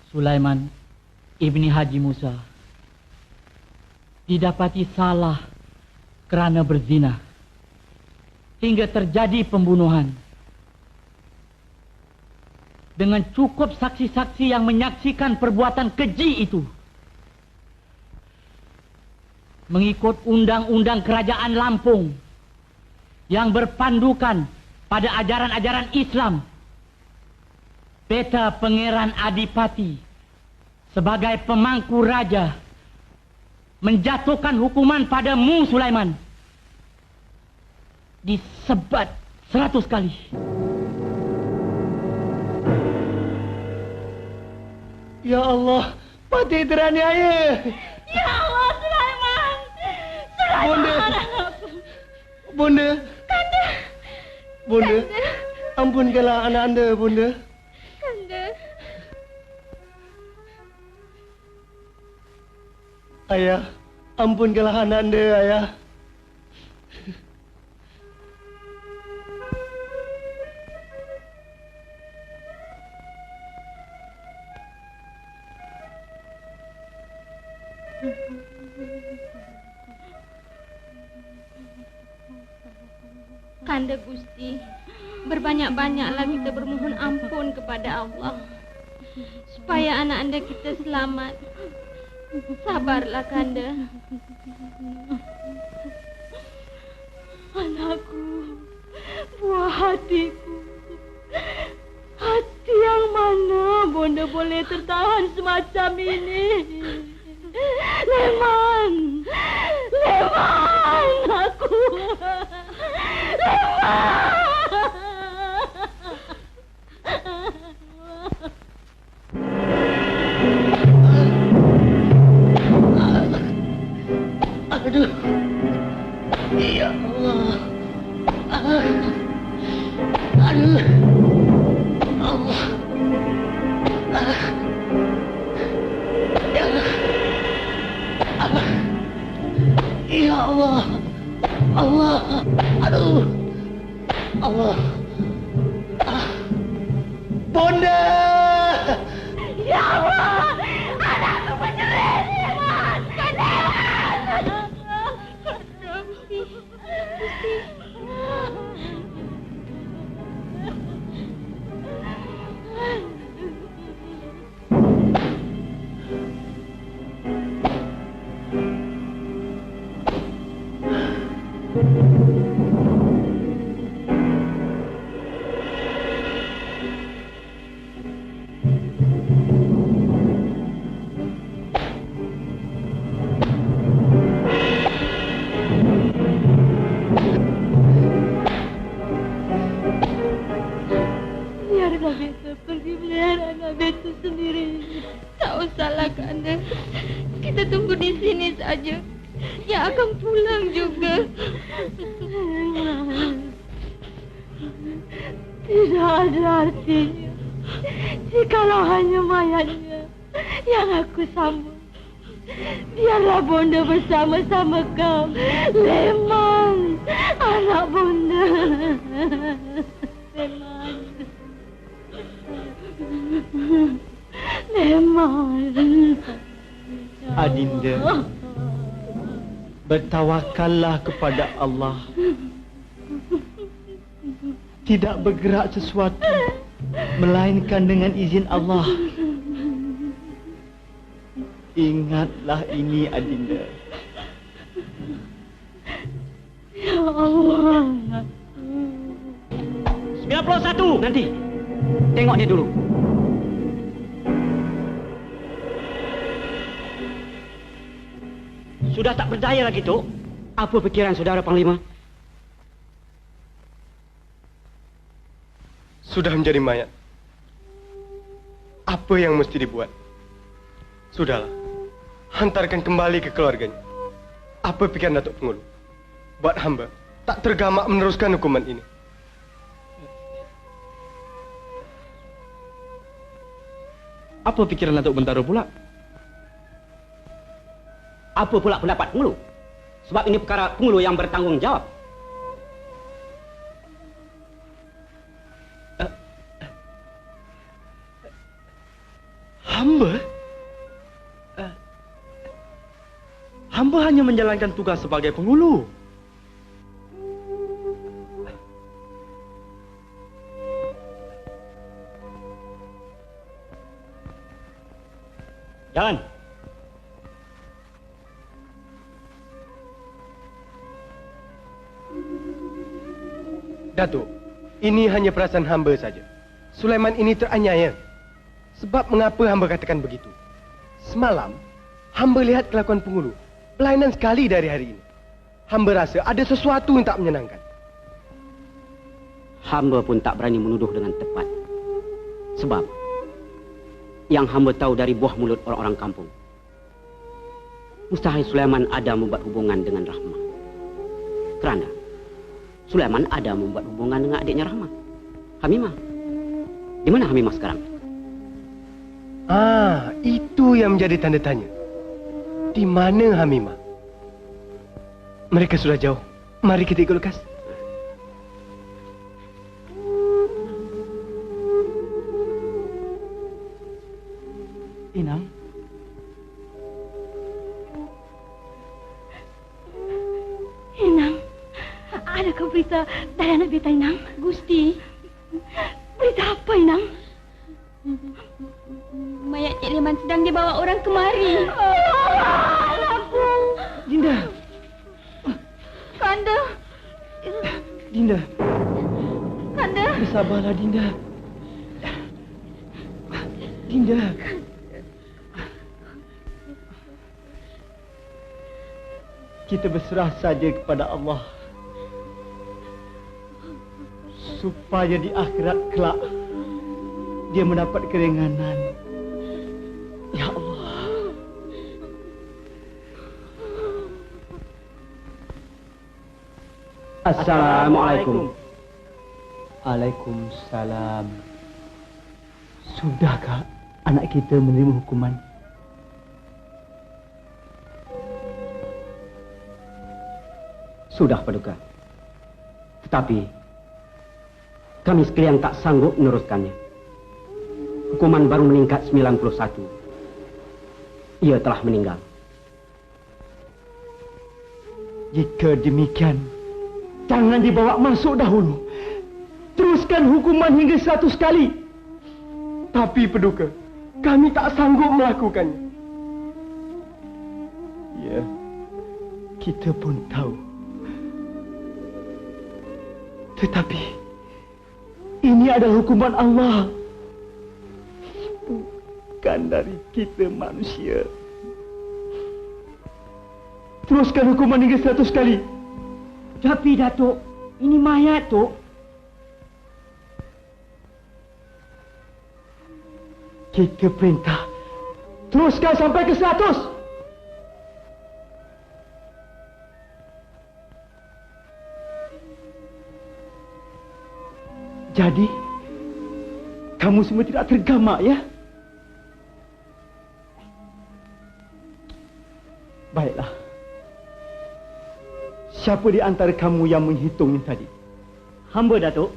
Sulaiman ibni Haji Musa didapati salah kerana berzina hingga terjadi pembunuhan. Dengan cukup saksi-saksi yang menyaksikan perbuatan keji itu. Mengikut undang-undang kerajaan Lampung yang berpandukan pada ajaran-ajaran Islam, Beta Pangeran Adipati sebagai pemangku raja menjatuhkan hukuman padamu, Sulaiman, disebat 100 kali. Ya Allah, Patih teraniaya. Ya Allah, Sulaiman. Bunda. Bunda. Kanda. Bunda. Ampunkanlah anak anda, Bunda. Kanda. Ayah, ampunkanlah anak anda, Ayah. Kanda Gusti, berbanyak-banyaklah kita bermohon ampun kepada Allah supaya anak anda kita selamat. Sabarlah, Kanda. Anakku, buah hatiku. Hati yang mana Bonda boleh tertahan semacam ini? Leman! Leman! Aku! Leman! Aduh. Ya Allah. Aduh. Allah. Ya Allah. Allah. Aduh. Allah. Bonda. Ya Allah! Anakku menyerah! Leman! Leman! Gusti. Biarlah beta pergi melihat anak beta sendiri. Tak usahlah Kanda. Kita tunggu di sini saja. Dia akan pulang juga. Tidak ada artinya jikalau hanya mayatnya yang aku sambut. Biarlah Bonda bersama-sama kau, Leman, anak Bonda. Leman. Leman. Adinda, bertawakallah kepada Allah. Tidak bergerak sesuatu melainkan dengan izin Allah. Ingatlah ini, Adinda. Ya Allah. 91 nanti. Tengok dia dulu. Sudah tak berdaya lagi, Tok. Apa fikiran saudara Panglima? Sudah menjadi mayat. Apa yang mesti dibuat? Sudahlah. Hantarkan kembali ke keluarganya. Apa pikiran Datuk Pengulu? Buat hamba tak tergamak meneruskan hukuman ini. Apa pikiran Datuk Bentara pula? Apa pula pendapat Pengulu? Sebab ini perkara Pengulu yang bertanggungjawab. Hamba hanya menjalankan tugas sebagai pengulu. Jalan. Datuk, ini hanya perasaan hamba saja. Sulaiman ini teraniaya. Sebab mengapa hamba katakan begitu? Semalam, hamba lihat kelakuan Pengulu. Pelayanan sekali dari hari ini. Hamba rasa ada sesuatu yang tak menyenangkan. Hamba pun tak berani menuduh dengan tepat. Sebab yang hamba tahu dari buah mulut orang-orang kampung, mustahil Sulaiman ada membuat hubungan dengan Rahmah. Kerana Sulaiman ada membuat hubungan dengan adiknya Rahmah, Hamimah. Di mana Hamimah sekarang? Ah, itu yang menjadi tanda tanya. Di mana Hamimah? Mereka sudah jauh. Mari kita ikut lekas. Inang. Inang, adakah berita dari anak beta, Inang? Gusti, Berita apa, Inang? mayat Cik Leman sedang dibawa orang kemari. Anakku. Dinda. Kanda. Dinda. Kanda. Bersabarlah, Dinda. Dinda. Kita berserah saja kepada Allah. Supaya di akhirat kelak dia mendapat keringanan. Ya Allah. Assalamualaikum. Waalaikumsalam. Sudahkah anak kita menerima hukuman? Sudah, Paduka. Tetapi kami sekalian tak sanggup meneruskannya. Hukuman baru meningkat 91. Ia telah meninggal. Jika demikian, jangan dibawa masuk dahulu. Teruskan hukuman hingga 100 kali. Tapi Paduka, kami tak sanggup melakukannya. Ya, kita pun tahu. Tetapi ini adalah hukuman Allah, bukan dari kita manusia. Teruskan hukuman hingga 100 kali. Tapi Datuk, ini mayat, Tok. Kita perintah, teruskan sampai ke 100. Jadi, kamu semua tidak tergamak, ya? Baiklah. Siapa di antara kamu yang menghitung tadi? Hamba, Datuk.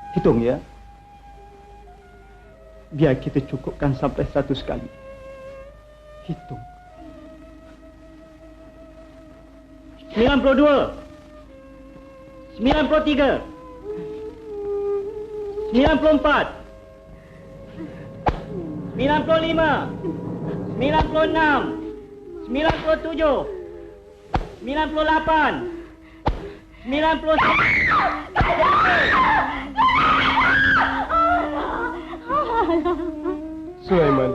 Hitung, ya. Biar kita cukupkan sampai 100 kali. Hitung. 92, 93, 94, 95, 96, 97, 98, 99. Sulaiman,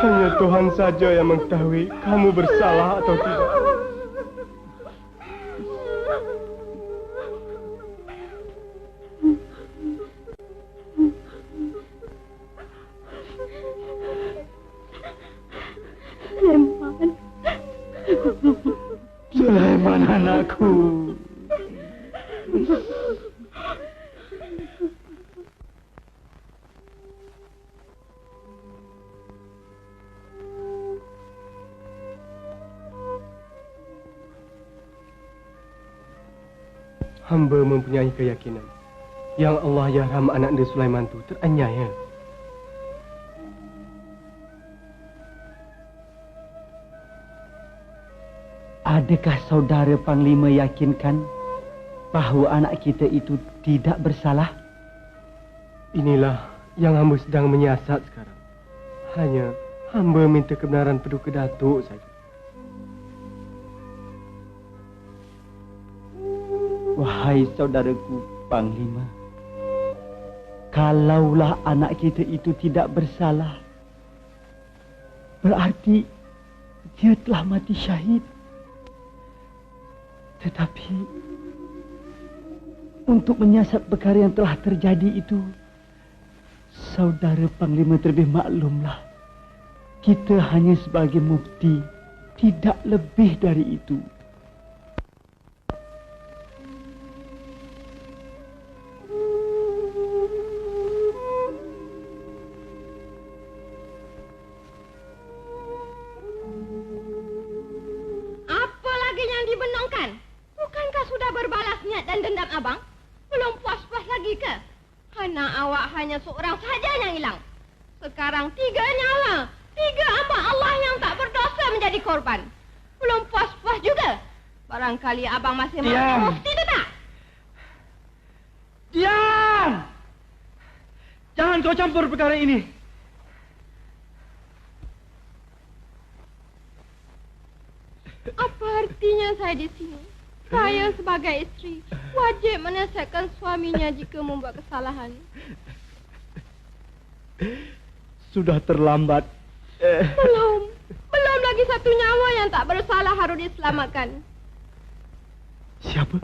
hanya Tuhan saja yang mengetahui kamu bersalah atau tidak. Sulaiman, anakku. Hamba mempunyai keyakinan yang Allah yarham anak dia Sulaiman itu teraniaya. Adakah saudara Panglima yakinkan bahawa anak kita itu tidak bersalah? Inilah yang hamba sedang menyiasat sekarang. Hanya hamba minta kebenaran Paduka Datuk saja. Wahai saudaraku Panglima, kalaulah anak kita itu tidak bersalah, berarti dia telah mati syahid. Tetapi untuk menyiasat perkara yang telah terjadi itu, saudara Panglima terlebih maklumlah. Kita hanya sebagai mufti, tidak lebih dari itu. Seorang saja yang hilang. Sekarang 3 nyawa. 3 hamba Allah yang tak berdosa menjadi korban. Belum puas-puas juga. Barangkali abang masih marah. Tidak tak? Diam! Jangan kau campur perkara ini. Apa artinya saya di sini? Saya sebagai isteri wajib menasihatkan suaminya jika membuat kesalahan. Sudah terlambat. Belum lagi 1 nyawa yang tak bersalah harus diselamatkan. Siapa?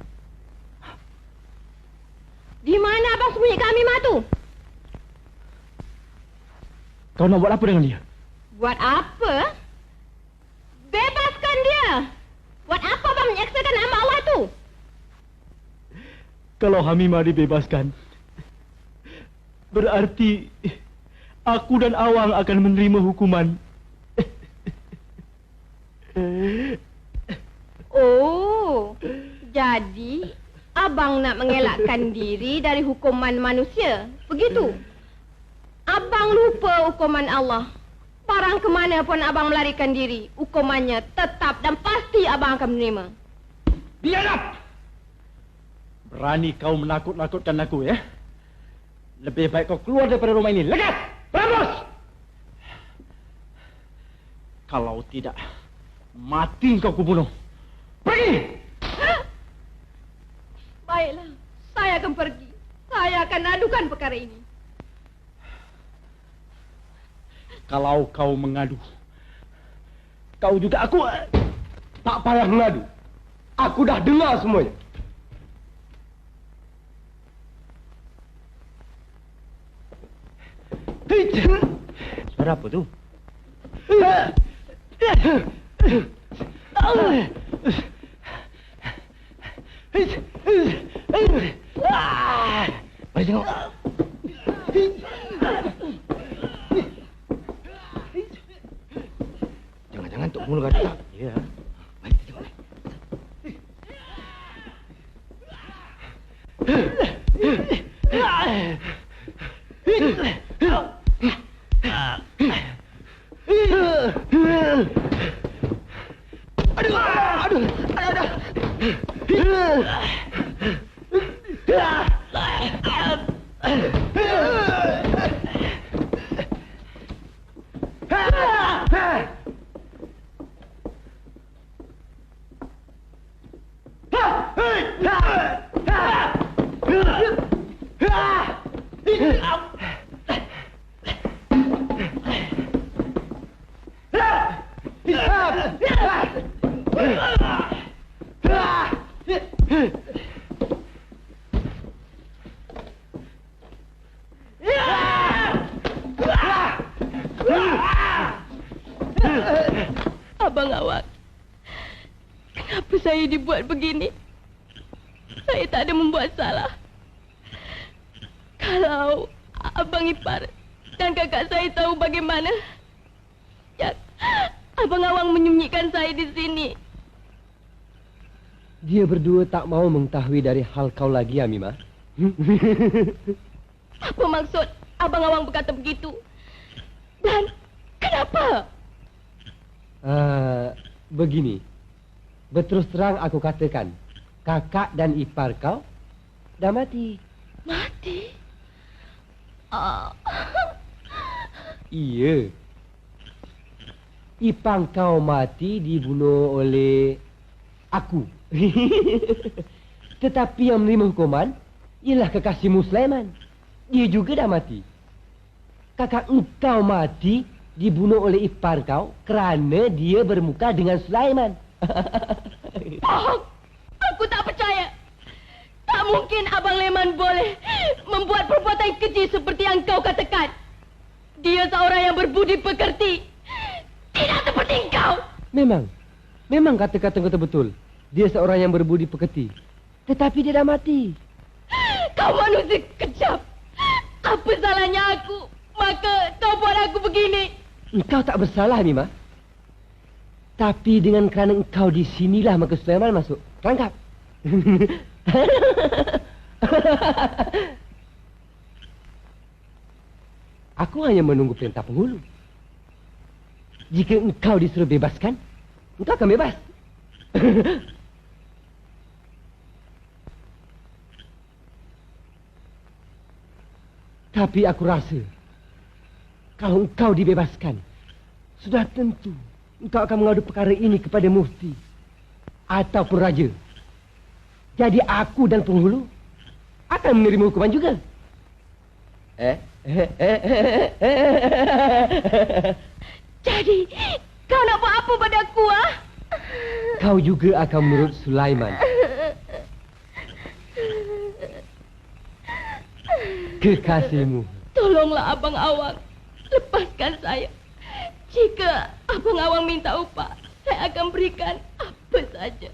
Di mana abang sembunyikan Amimah tu? Kau nak buat apa dengan dia? Buat apa? Bebaskan dia. Buat apa abang menyeksakan hamba Allah itu? Kalau Hamimah dibebaskan, berarti aku dan Awang akan menerima hukuman. Oh, jadi abang nak mengelakkan diri dari hukuman manusia, begitu? Abang lupa hukuman Allah. Barang kemana pun abang melarikan diri, hukumannya tetap dan pasti abang akan menerima. Biarlah! Berani kau menakut-nakutkan aku, ya? Lebih baik kau keluar daripada rumah ini. Lekas! Prambors! Kalau tidak, mati kau kubunuh. Pergi! Baiklah, saya akan pergi. Saya akan adukan perkara ini. Kalau kau mengadu, kau juga aku... Tak payah mengadu. Aku dah dengar semuanya. Suara apa tu? Mari tengok. Jangan-jangan Tok Mula kata. Ya. Mari kita tengok. Abang Awang, kenapa saya dibuat begini? Saya tak ada membuat salah. Kalau Abang Ipar dan kakak saya tahu bagaimana, ya, Abang Awang menyembunyikan saya di sini. Dia berdua tak mau mengetahui dari hal kau lagi, Amimah. Apa maksud Abang Awang berkata begitu? Dan kenapa? Begini. Berterus terang aku katakan, kakak dan ipar kau dah mati. Mati? Iya. Ipar kau mati dibunuh oleh aku. Tetapi yang menerima hukuman ialah kekasihmu Sulaiman. Dia juga dah mati. Kakak engkau mati dibunuh oleh ipar kau kerana dia bermuka dengan Sulaiman. Aku tak percaya. Tak mungkin Abang Leman boleh membuat perbuatan keji seperti yang kau katakan. Dia seorang yang berbudi pekerti. Tidak seperti kau. Memang kata-kata kau betul. Dia seorang yang berbudi pekerti. Tetapi dia dah mati. Kau manusia kejam. Apa salahnya aku? Maka kau buat aku begini. Engkau tak bersalah, Mimah. Tapi dengan kerana engkau di sinilah maka Sulaiman masuk. Tangkap. Aku hanya menunggu perintah penghulu. Jika engkau disuruh bebaskan, engkau akan bebas. Tapi aku rasa kalau engkau dibebaskan, sudah tentu engkau akan mengadu perkara ini kepada mufti ataupun raja. Jadi aku dan penghulu akan menerima hukuman juga. Jadi kau nak buat apa pada aku, ah? Kau juga akan menurut Sulaiman. Kekasihmu. Tolonglah Abang Awang, lepaskan saya. Jika Abang Awang minta upah, saya akan berikan apa saja.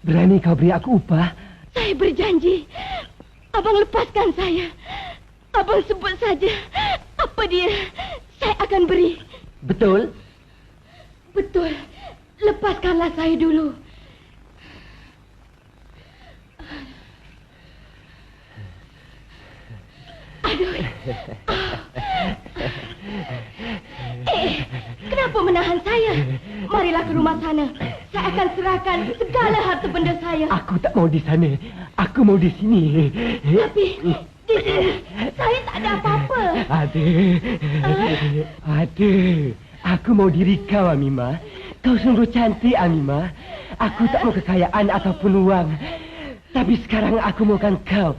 Berani kau beri aku upah? Saya berjanji. Abang lepaskan saya. Abang sebut saja apa dia, saya akan beri. Betul? Betul. Lepaskanlah saya dulu. Aduh. Kenapa Kenapa menahan saya? Marilah ke rumah sana. Saya akan serahkan segala harta benda saya. Aku tak mau di sana. Aku mau di sini. Tapi di sini saya tak ada apa-apa. Ada. Aku mau diri kau, Amimah. Kau sungguh cantik, Amimah. Aku tak mau kekayaan ataupun uang. Tapi sekarang aku maukan kau.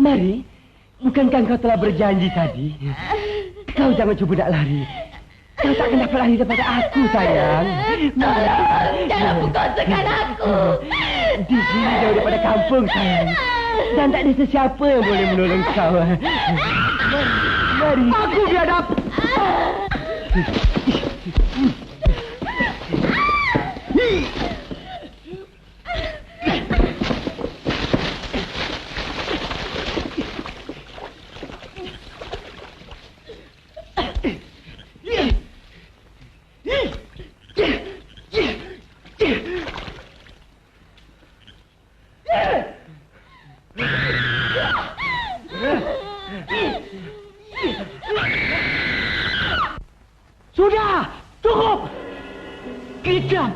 Mari. Bukankah kau telah berjanji tadi? Kau jangan cuba nak lari. Kau tak akan dapat lari daripada aku, sayang. Jangan pukul-tekan aku. Di sini jauh daripada kampung, sayang. Dan tak ada sesiapa yang boleh menolong kau. Mari. Aku biadab. Sudah, cukup. Kejam.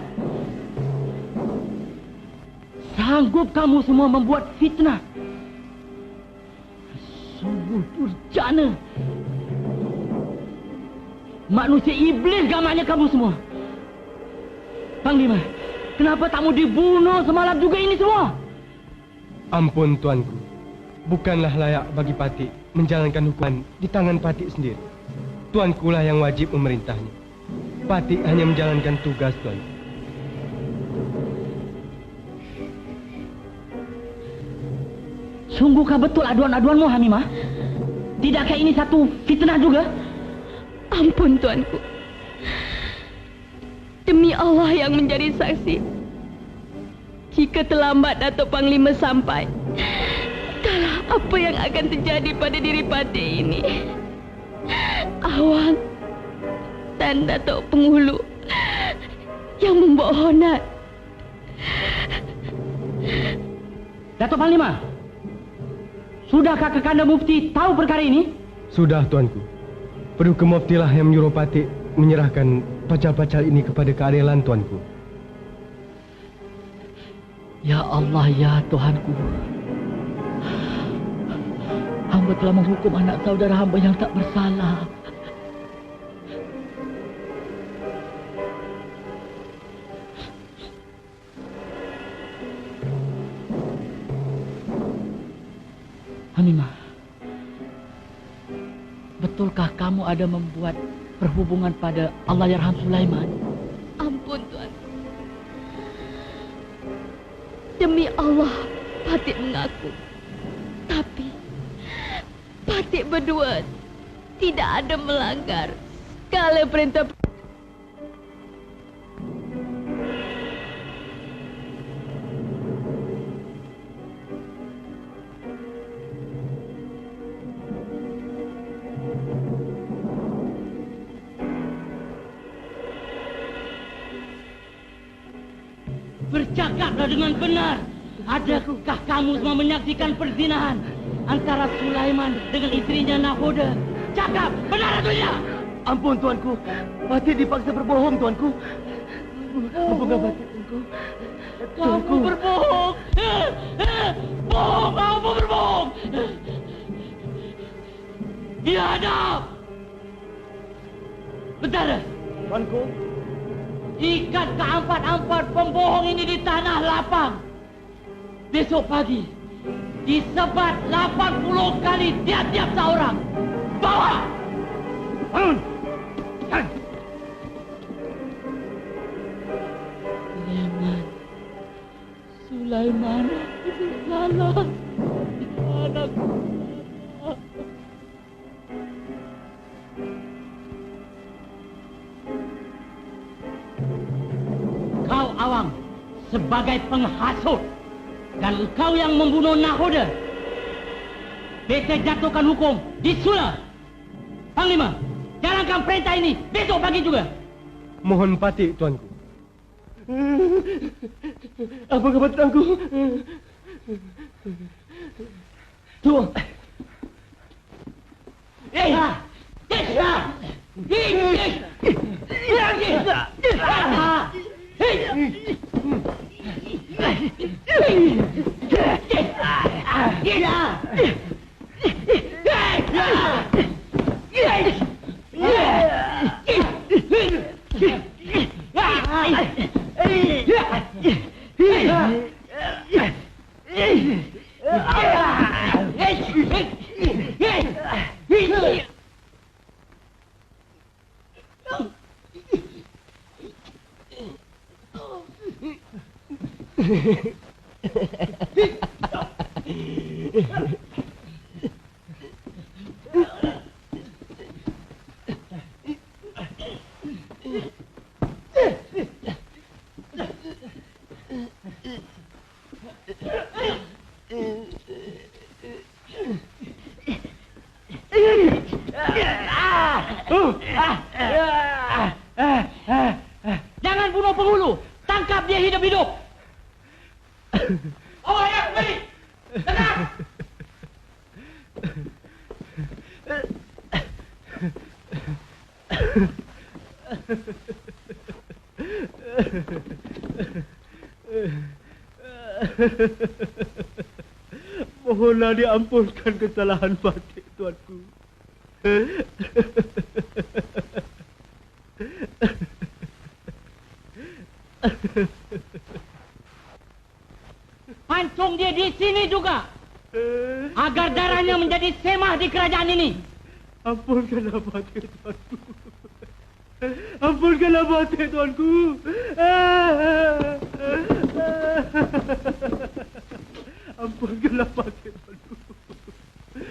Sanggup kamu semua membuat fitnah. Sungguh durjana. Manusia iblis gamanya kamu semua. Panglima, kenapa tak mau dibunuh semalam juga ini semua? Ampun, tuanku. Bukanlah layak bagi Patik menjalankan hukuman di tangan Patik sendiri. Tuanku lah yang wajib memerintahnya. Patik hanya menjalankan tugas, tuan. Sungguhkah betul aduan-aduanmu, Hamimah? Tidakkah ini satu fitnah juga? Ampun, tuanku. Demi Allah yang menjadi saksi, jika terlambat Datuk Panglima sampai, entahlah apa yang akan terjadi pada diri Patik ini. Awang dan Datuk Penghulu yang membawa honat. Datuk Panglima, sudahkah Kakanda Mufti tahu perkara ini? Sudah, tuanku. Paduka Mufti lah yang menyuruh Patik menyerahkan pacal-pacal ini kepada keadilan, tuanku. Ya Allah, ya Tuhanku. Hamba telah menghukum anak saudara hamba yang tak bersalah. Hamimah, betulkah kamu ada membuat perhubungan pada Allahyarham Sulaiman? Ampun, tuan. Demi Allah, Patik mengaku. Tapi Patik berdua tidak ada melanggar segala perintah. Bercakaplah dengan benar. Adakah kamu semua menyaksikan perzinahan antara Sulaiman dengan istrinya Nahoda? Cakap, benar atau tidak? Ampun, tuanku. Patik dipaksa berbohong, tuanku. Ampunkan Patik, tuanku. Kamu berbohong. Bohong, kamu berbohong. Biadab. Bentar, Tuanku. ikat keempat-empat pembohong ini di tanah lapang. Besok pagi disebat 80 kali tiap-tiap seorang. Bawa! Bangun! Sulaiman, aku salah. Anakku. Kau Awang sebagai penghasut dan kau yang membunuh Nahoda. Beta jatuhkan hukum di Sula. Panglima, jalankan perintah ini besok pagi juga. Mohon Patik, tuanku. Apa khabar, tuanku? Tuan. Eh, Jangan bunuh penghulu. Tangkap dia hidup-hidup. Oh, ya, kembali. Tenang. Mohonlah diampunkan kesalahan Fatih, tuanku. Pancung dia di sini juga, agar darahnya menjadi semah di kerajaan ini. Ampunkanlah Fatih, tuanku. Ampunkanlah Fatih, tuanku. Ampunkanlah Fatih, tuanku.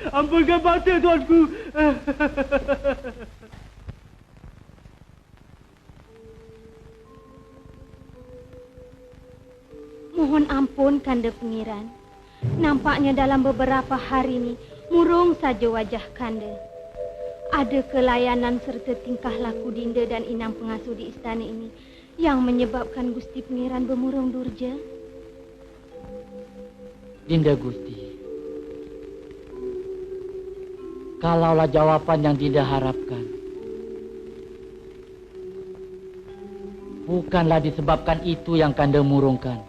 Ampunkan Fatih, tuanku. Mohon ampun, Kanda Pengiran. Nampaknya dalam beberapa hari ini murung saja wajah Kanda. Ada kelayanan serta tingkah laku Dinda dan inang pengasuh di istana ini yang menyebabkan Gusti Pengiran bermurung durja. Dinda Gusti, kalaulah jawaban yang Dinda harapkan bukanlah disebabkan itu yang Kanda murungkan.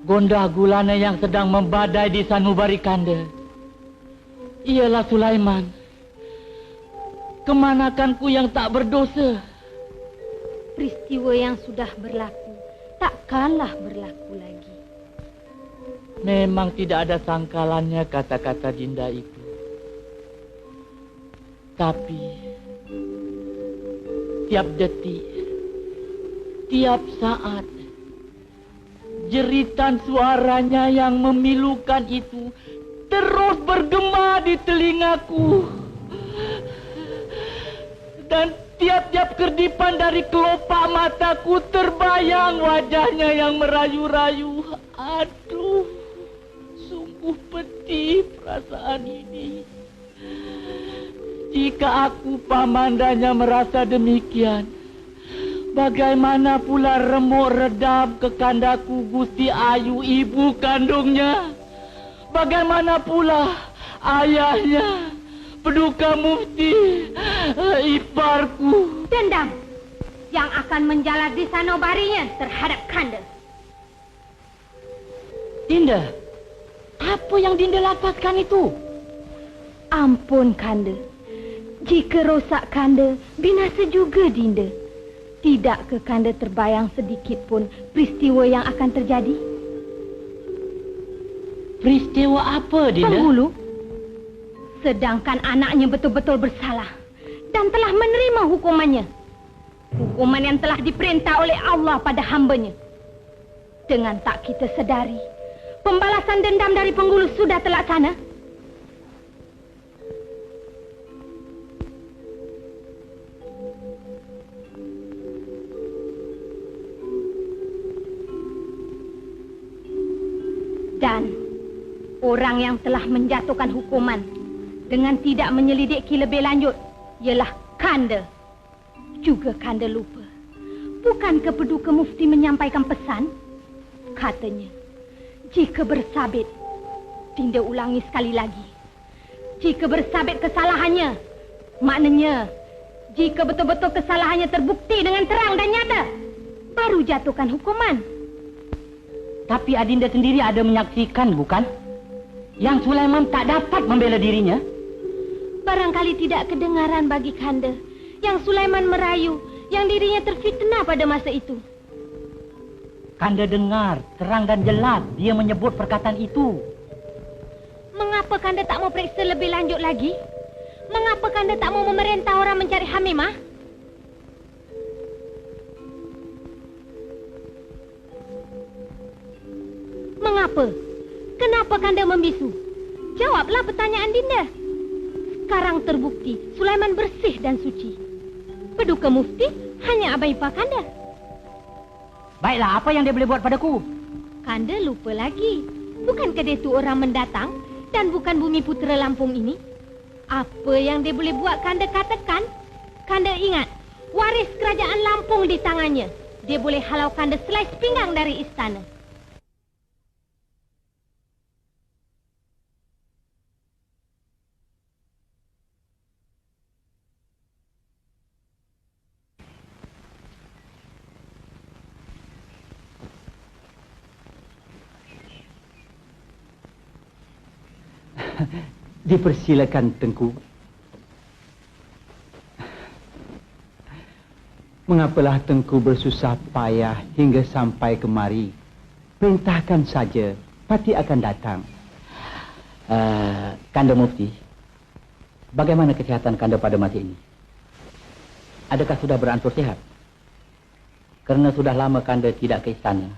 Gondah gulana yang sedang membadai di sanubari Kanda ialah Sulaiman, kemanakanku yang tak berdosa. Peristiwa yang sudah berlaku takkanlah berlaku lagi. Memang tidak ada sangkalannya kata-kata Dinda itu. Tapi tiap detik, tiap saat, jeritan suaranya yang memilukan itu terus bergema di telingaku. Dan tiap-tiap kerdipan dari kelopak mataku terbayang wajahnya yang merayu-rayu. Aduh, sungguh pedih perasaan ini. Jika aku pamandanya merasa demikian, bagaimana pula remuk redam kekandaku Gusti Ayu ibu kandungnya? Bagaimana pula ayahnya, Paduka Mufti, iparku? Dendam yang akan menjalar di sanubarinya terhadap Kanda. Dinda, apa yang Dinda lafazkan itu? Ampun, Kanda. Jika rosak Kanda, binasa juga Dinda. Tidak ke Kanda terbayang sedikit pun peristiwa yang akan terjadi? Peristiwa apa, Dinda? Penghulu. Sedangkan anaknya betul-betul bersalah dan telah menerima hukumannya. Hukuman yang telah diperintah oleh Allah pada hambanya. Dengan tak kita sedari, pembalasan dendam dari penghulu sudah terlaksana. Dan orang yang telah menjatuhkan hukuman dengan tidak menyelidiki lebih lanjut ialah Kanda. Juga Kanda lupa. Bukankah Paduka Mufti menyampaikan pesan? Katanya, jika bersabit, Dinda ulangi sekali lagi. Jika bersabit kesalahannya, Maknanya, jika betul-betul kesalahannya terbukti dengan terang dan nyata, baru jatuhkan hukuman. Tapi Adinda sendiri ada menyaksikan, bukan? Yang Sulaiman tak dapat membela dirinya. Barangkali tidak kedengaran bagi Kanda yang Sulaiman merayu yang dirinya terfitnah pada masa itu. Kanda dengar terang dan jelas dia menyebut perkataan itu. Mengapa Kanda tak mau periksa lebih lanjut lagi? Mengapa Kanda tak mau memerintah orang mencari Hamimah? Mengapa? Kenapa Kanda membisu? Jawablah pertanyaan Dinda. Sekarang terbukti Sulaiman bersih dan suci. Peduka mufti hanya abang ipar Kanda. Baiklah, apa yang dia boleh buat padaku? Kanda lupa lagi. Bukankah dia itu orang mendatang dan bukan bumi putera Lampung ini? Apa yang dia boleh buat Kanda katakan? Kanda ingat, waris kerajaan Lampung di tangannya. Dia boleh halau Kanda selai sepinggang dari istana. Dipersilakan, Tengku. Mengapalah Tengku bersusah payah hingga sampai kemari? Perintahkan saja, Pati akan datang. Kanda Mufti, bagaimana kesihatan Kanda pada masa ini? Adakah sudah beransur sehat? Karena sudah lama Kanda tidak ke istana.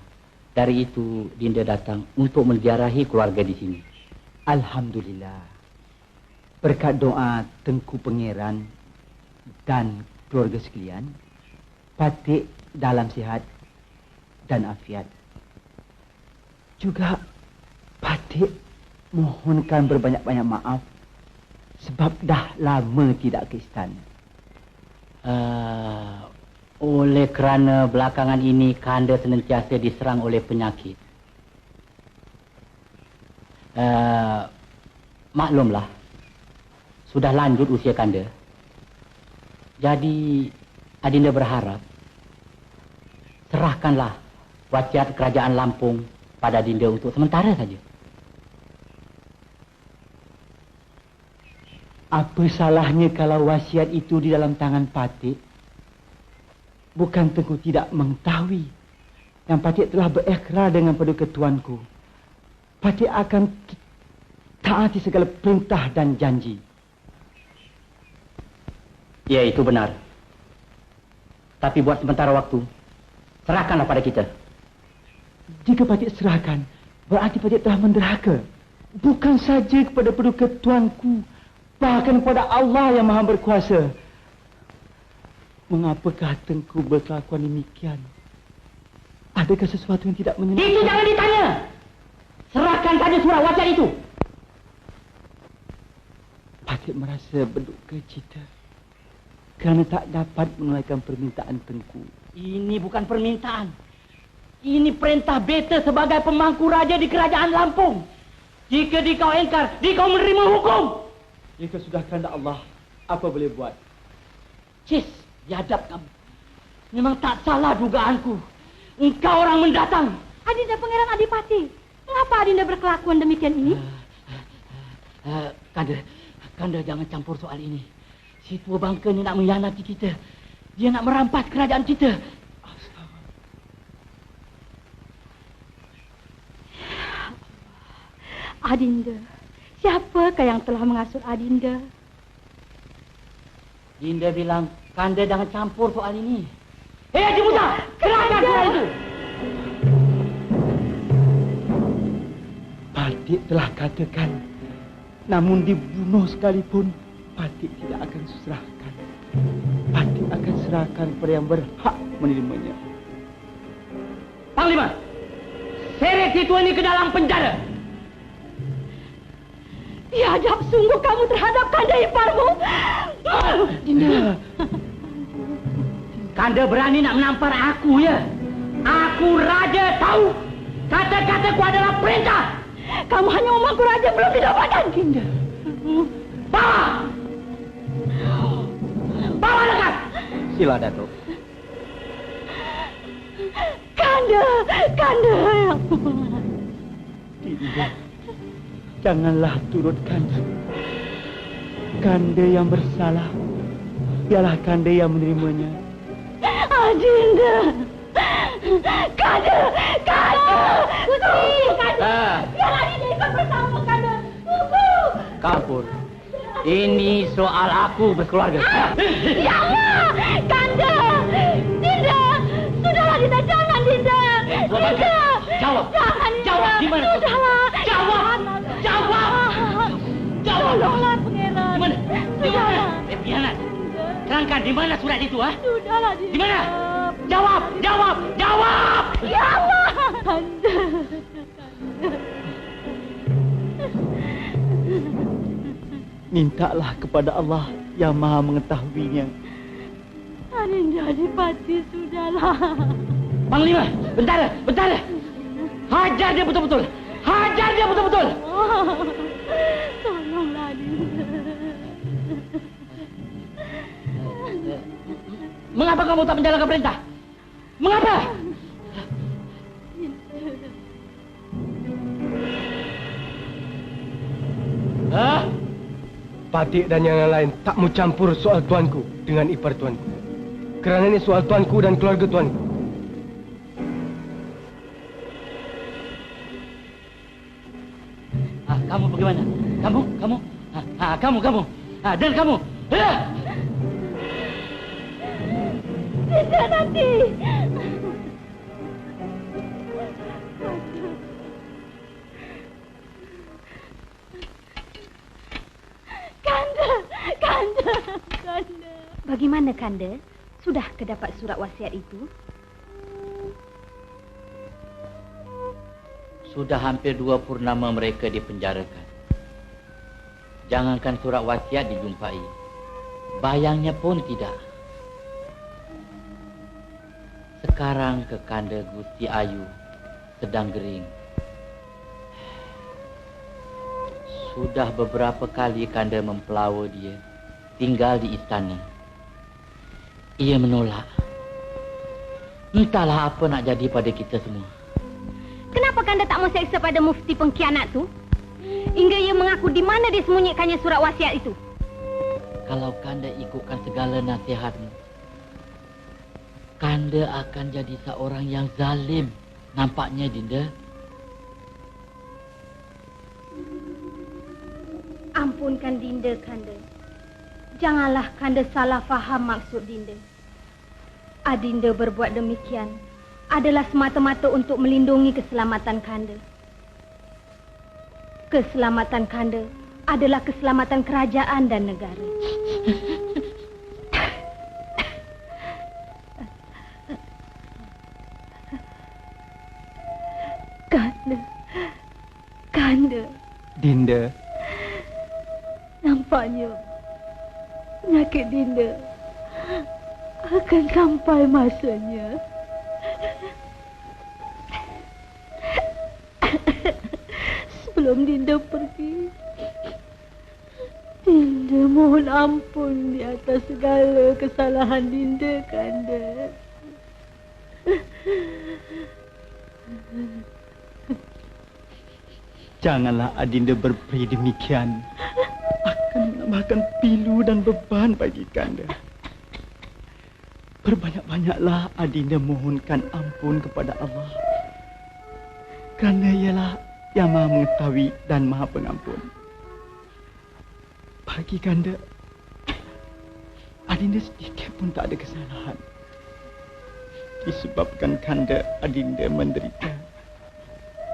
Dari itu, Dinda datang untuk menziarahi keluarga di sini. Alhamdulillah. Berkat doa Tengku Pangeran dan keluarga sekalian, Patik dalam sihat dan afiat. Juga Patik mohonkan berbanyak-banyak maaf sebab dah lama tidak ke istana. Oleh kerana belakangan ini Kanda senantiasa diserang oleh penyakit. Maklumlah, sudah lanjut usia Kanda. Jadi Adinda berharap serahkanlah wasiat kerajaan Lampung pada Adinda untuk sementara saja. Apa salahnya kalau wasiat itu di dalam tangan Patik? Bukan Tengku tidak mengetahui yang Patik telah berikrar dengan paduka tuanku. Patik akan taati segala perintah dan janji. Ya, itu benar. Tapi buat sementara waktu, serahkanlah pada kita. Jika Patik serahkan, berarti Patik telah menderhaka. Bukan saja kepada paduka tuanku, bahkan kepada Allah yang Maha Berkuasa. Mengapakah Tengku berkelakuan demikian? Adakah sesuatu yang tidak menyenangkan? Itu jangan ditanya. Serahkan saja surat wasiat itu. Patik merasa berduka cita kerana tak dapat menunaikan permintaan Tengku. Ini bukan permintaan. Ini perintah beta sebagai pemangku raja di kerajaan Lampung. Jika dikau engkar, dikau menerima hukum. Jika sudah kehendak Allah, apa boleh buat? Cis, biadab kamu. Memang tak salah dugaanku. Engkau orang mendatang. Adinda Pangeran Adipati, mengapa Adinda berkelakuan demikian ini? Kanda jangan campur soal ini. Si tua bangka ni nak mengkhianati kita. Dia nak merampas kerajaan kita. Adinda, siapakah yang telah mengasuh Adinda? Dinda bilang, Kanda jangan campur soal ini. Haji Musa, serahkan surat itu. Patik telah katakan, namun dibunuh sekalipun, Patik tidak akan serahkan. Patik akan serahkan kepada yang berhak menerimanya. Panglima, seret si tua ini ke dalam penjara. Biadab sungguh kamu terhadap Kanda iparmu. Dinda. Kanda berani nak menampar aku, ya? Aku raja, tahu? Kata-kataku adalah perintah. Kamu hanya memangku raja belum didapatkan. Dinda. Bawa! Bawa dekat. Sila, Datuk. Kanda, Kanda, ya ampun. Dinda, janganlah turut Kanda. Kanda yang bersalah, biarlah Kanda yang menerimanya. Dinda. Kanda, Kanda. Gusti, Kanda. Biarlah Dinda ikut bersama Kanda. Tunggu. Kampur, ini soal aku berkeluarga. Ya Allah, Kanda. Dinda, sudahlah Dinda, jangan Dinda. Dinda. Jawab. Jangan Dinda. Jawab, di mana? Sudahlah. Jawab. Jawab. Jawab. Tolonglah pangeran. Di mana? Sudahlah. Pianan. Terangkan di mana surat itu, ha? Sudahlah Dinda. Di mana? Jawab, jawab, jawab. Ya Allah. Kanda. Mintalah kepada Allah yang Maha mengetahuinya. Dinda Adipati, sudahlah. Panglima, bentar. Hajar dia betul-betul. Hajar dia betul-betul. Tolonglah Dinda. Mengapa kamu tak menjalankan perintah? Mengapa? Hah? Patik dan yang lain tak mau campur soal tuanku dengan ipar tuanku. Kerana ini soal tuanku dan keluarga tuanku. Kamu bagaimana? Kamu? Kamu. Dan kamu? Dinda nanti. Kanda. Bagaimana Kanda? Sudah kedapat surat wasiat itu? Sudah hampir 2 purnama mereka dipenjarakan. Jangankan surat wasiat dijumpai, bayangnya pun tidak. Sekarang Kekanda Gusti Ayu sedang gering. Sudah beberapa kali Kanda mempelawa dia tinggal di istana. Ia menolak. Entahlah apa nak jadi pada kita semua. Kenapa Kanda tak mau seksa pada mufti pengkhianat tu? Hingga ia mengaku di mana disembunyikannya surat wasiat itu. Kalau Kanda ikutkan segala nasihatmu, Kanda akan jadi seorang yang zalim. Nampaknya, Dinda. Ampunkan Dinda, Kanda. Janganlah Kanda salah faham maksud Dinda. Adinda berbuat demikian adalah semata-mata untuk melindungi keselamatan Kanda. Keselamatan Kanda adalah keselamatan kerajaan dan negara. Kanda. Dinda. Nampaknya penyakit Dinda akan sampai masanya. Sebelum Dinda pergi, Dinda mohon ampun di atas segala kesalahan Dinda, Kanda. Janganlah Adinda berperi demikian. Akan menambahkan pilu dan beban bagi Kanda. Berbanyak-banyaklah Adinda mohonkan ampun kepada Allah. Kerana ialah yang Maha mengetahui dan Maha pengampun. Bagi Kanda, Adinda sedikit pun tak ada kesalahan. Disebabkan Kanda, Adinda menderita.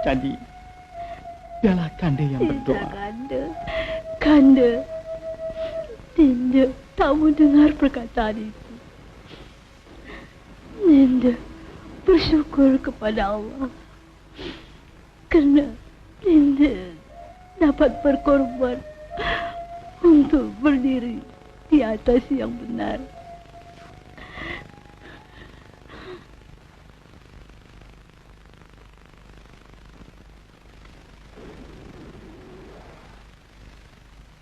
Jadi, biarlah Kanda yang berdoa. Kanda, Dinda tak mendengar perkataan itu. Dinda bersyukur kepada Allah kerana Dinda dapat berkorban untuk berdiri di atas yang benar.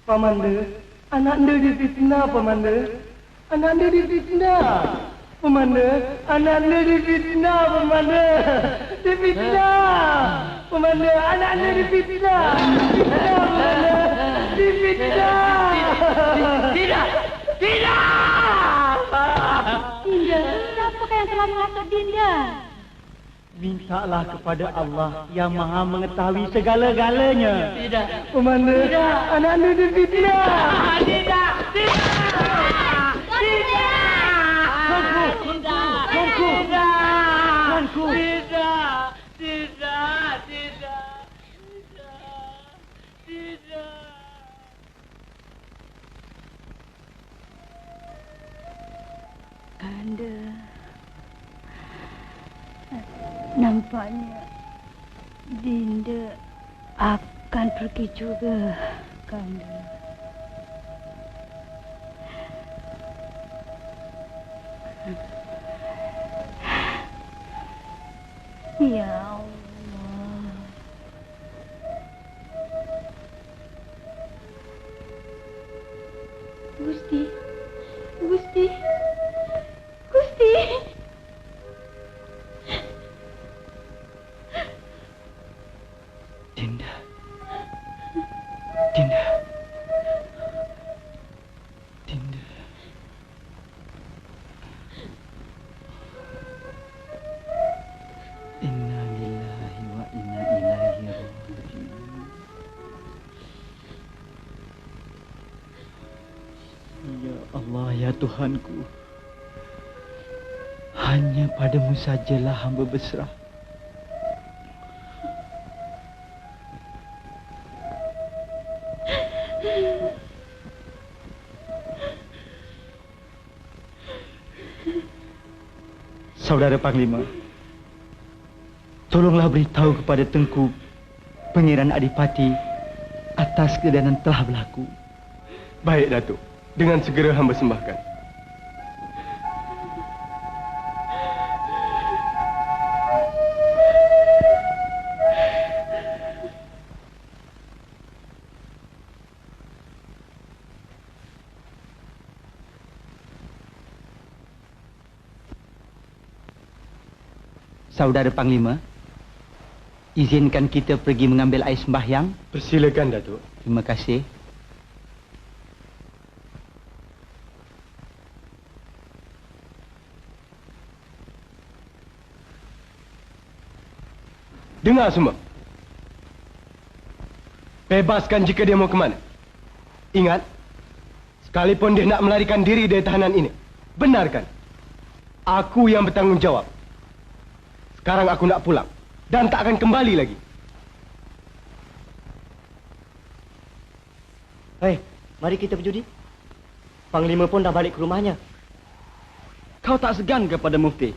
Pamanda, anak anda difitnah, Pamanda. Anaknya difitnah. Pemanda, anaknya difitnah, pemanda. Difitnah. Pemanda, anaknya difitnah. Difitnah, pemanda. Difitnah. Tidak. Tidak. Dinda, siapakah yang telah menghasut Dinda? Mintalah kepada Allah yang maha mengetahui segala-galanya. Tidak. Pemanda, Tidak. anaknya difitnah. Tidak. Tidak. Tidak. Tuanku. Tuanku. Tidak. Tidak. Tidak. Tidak. Kanda, nampaknya Dinda akan pergi juga, Kanda. Ya Allah. Gusti. Gusti. Gusti. Dinda. Dinda. Dinda. Inna lillahi wa inna ilaihi raji'un. Ya Allah, ya Tuhanku. Hanya padamu sajalah hamba berserah. Saudara Panglima, tolonglah beritahu kepada Tengku Pangeran Adipati atas kejadian yang telah berlaku. Baik, Datuk. Dengan segera hamba sembahkan. Saudara Panglima, izinkan kita pergi mengambil air sembahyang. Persilakan, Datuk. Terima kasih. Dengar semua. Bebaskan jika dia mau ke mana. Ingat, sekalipun dia nak melarikan diri dari tahanan ini, benarkan. Aku yang bertanggungjawab. Sekarang aku nak pulang dan tak akan kembali lagi. Hei, mari kita berjudi. Panglima pun dah balik ke rumahnya. Kau tak segan kepada mufti?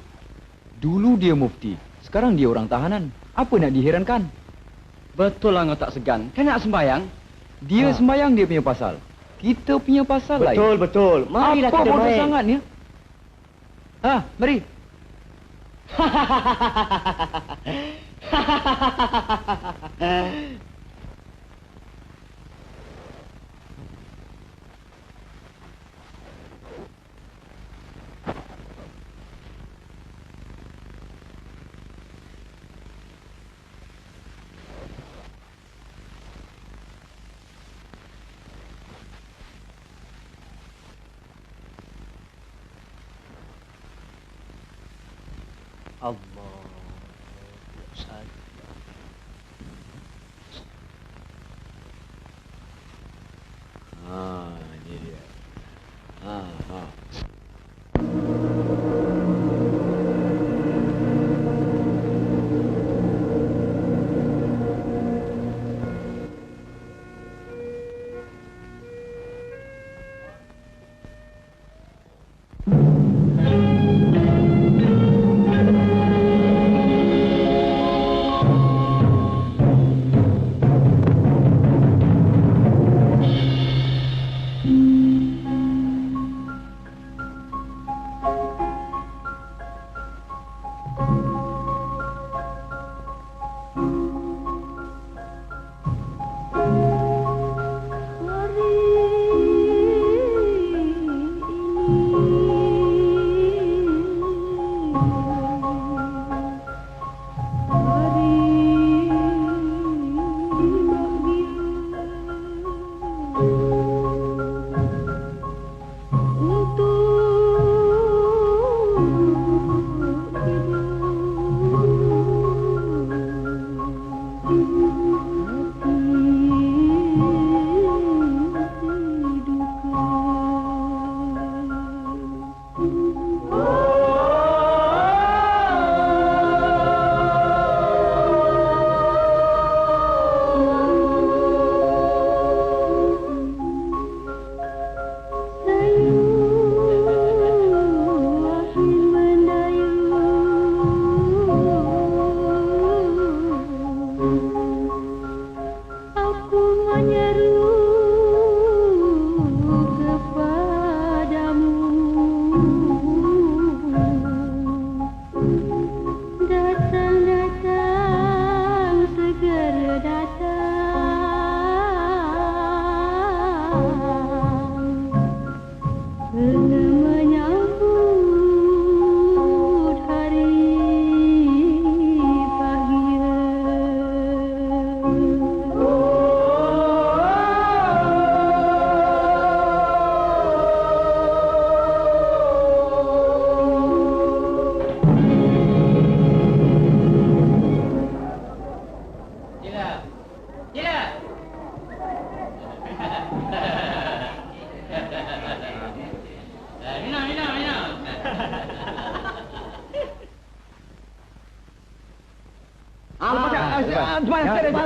Dulu dia mufti, sekarang dia orang tahanan. Apa nak diherankan? Betul lah kau tak segan. Kan nak sembahyang? Dia sembahyang dia punya pasal. Kita punya pasal lain. Betul, betul. Marilah apa kita bodoh main. sangat ni? Mari. Allah. Ini dia.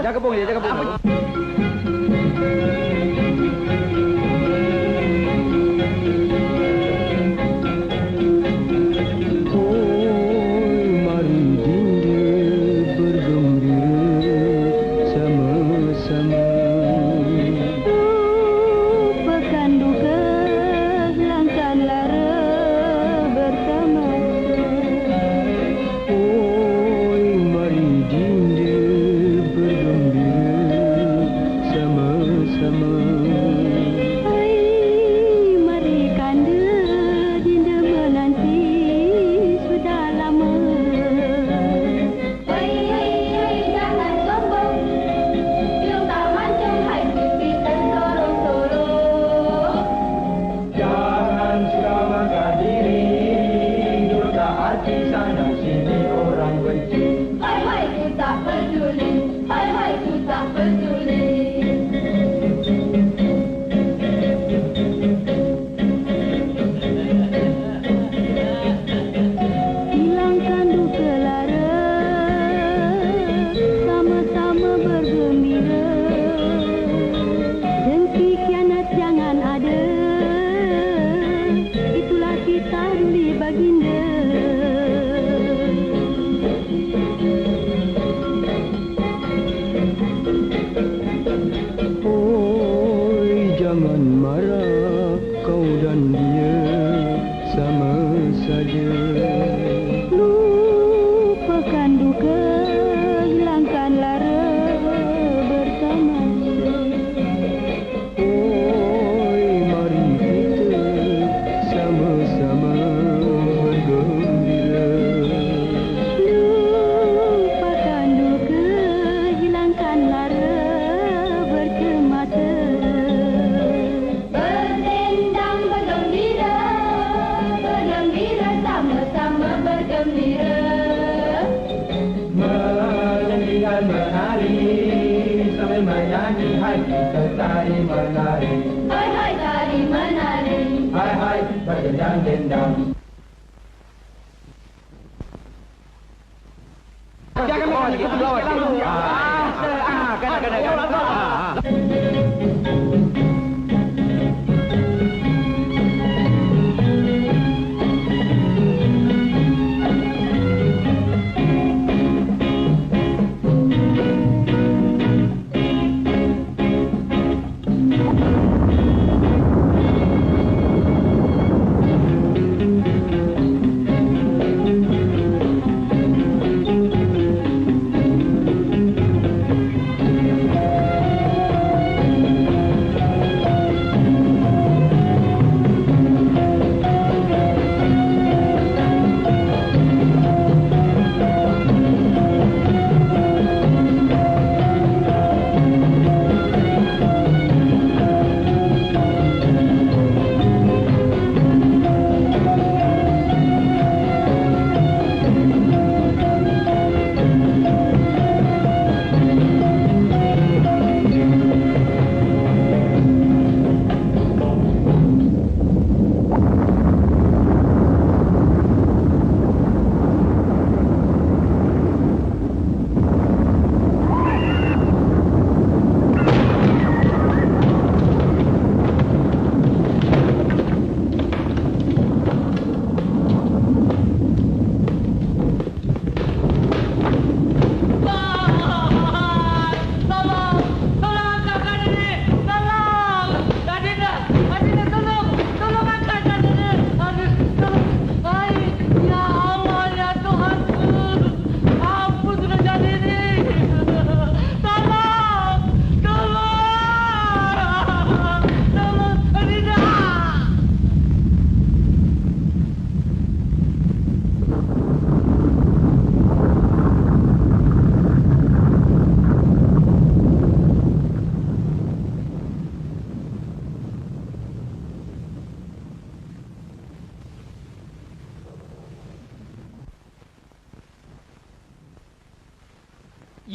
Jaga pung dia, jaga pung.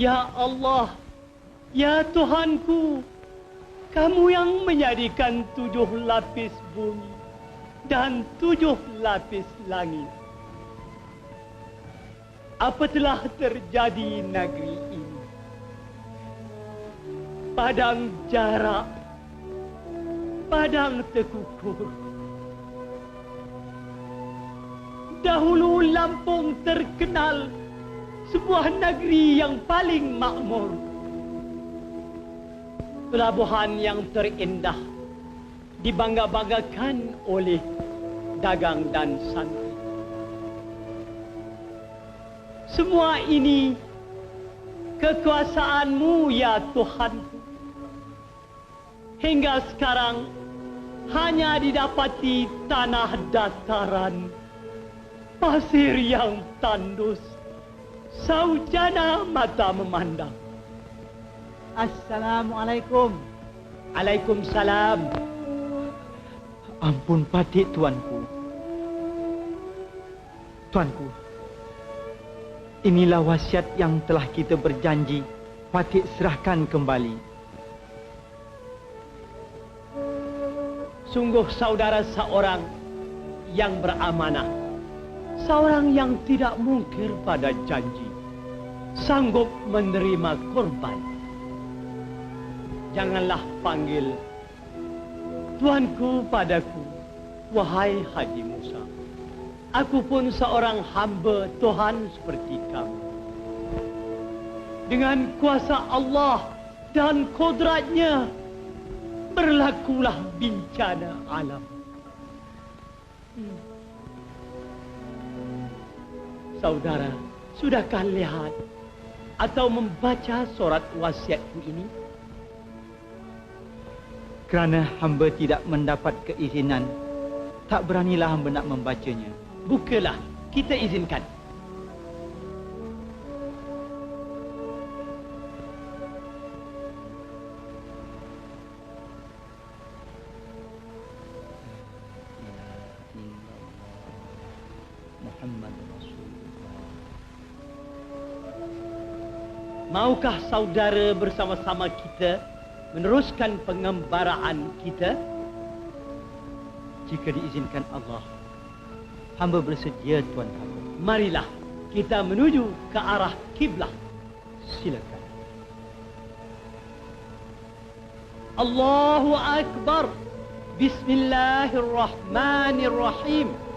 Ya Allah, ya Tuhanku, Kamu yang menjadikan 7 lapis bumi dan 7 lapis langit. apa telah terjadi negeri ini. Padang jarak, padang terkukur. Dahulu Lampung terkenal sebuah negeri yang paling makmur. Pelabuhan yang terindah dibangga-banggakan oleh dagang dan santri. Semua ini kekuasaan-Mu ya Tuhan. Hingga sekarang hanya didapati tanah dataran, pasir yang tandus, saujana mata memandang. Assalamualaikum. Waalaikumsalam. Ampun Patik Tuanku. Tuanku, inilah wasiat yang telah kita berjanji Patik serahkan kembali. Sungguh saudara seorang yang beramanah, seorang yang tidak mungkir pada janji, sanggup menerima korban. Janganlah panggil Tuanku padaku, wahai Haji Musa. Aku pun seorang hamba Tuhan seperti kamu. Dengan kuasa Allah dan kodratnya, berlakulah bencana alam. Saudara, sudahkah lihat atau membaca surat wasiatku ini? Kerana hamba tidak mendapat keizinan, tak beranilah hamba nak membacanya. Bukalah, kita izinkan. Maukah saudara bersama-sama kita meneruskan pengembaraan kita? Jika diizinkan Allah, hamba bersedia Tuan hamba. Marilah kita menuju ke arah kiblat. Silakan. Allahu Akbar. Bismillahirrahmanirrahim.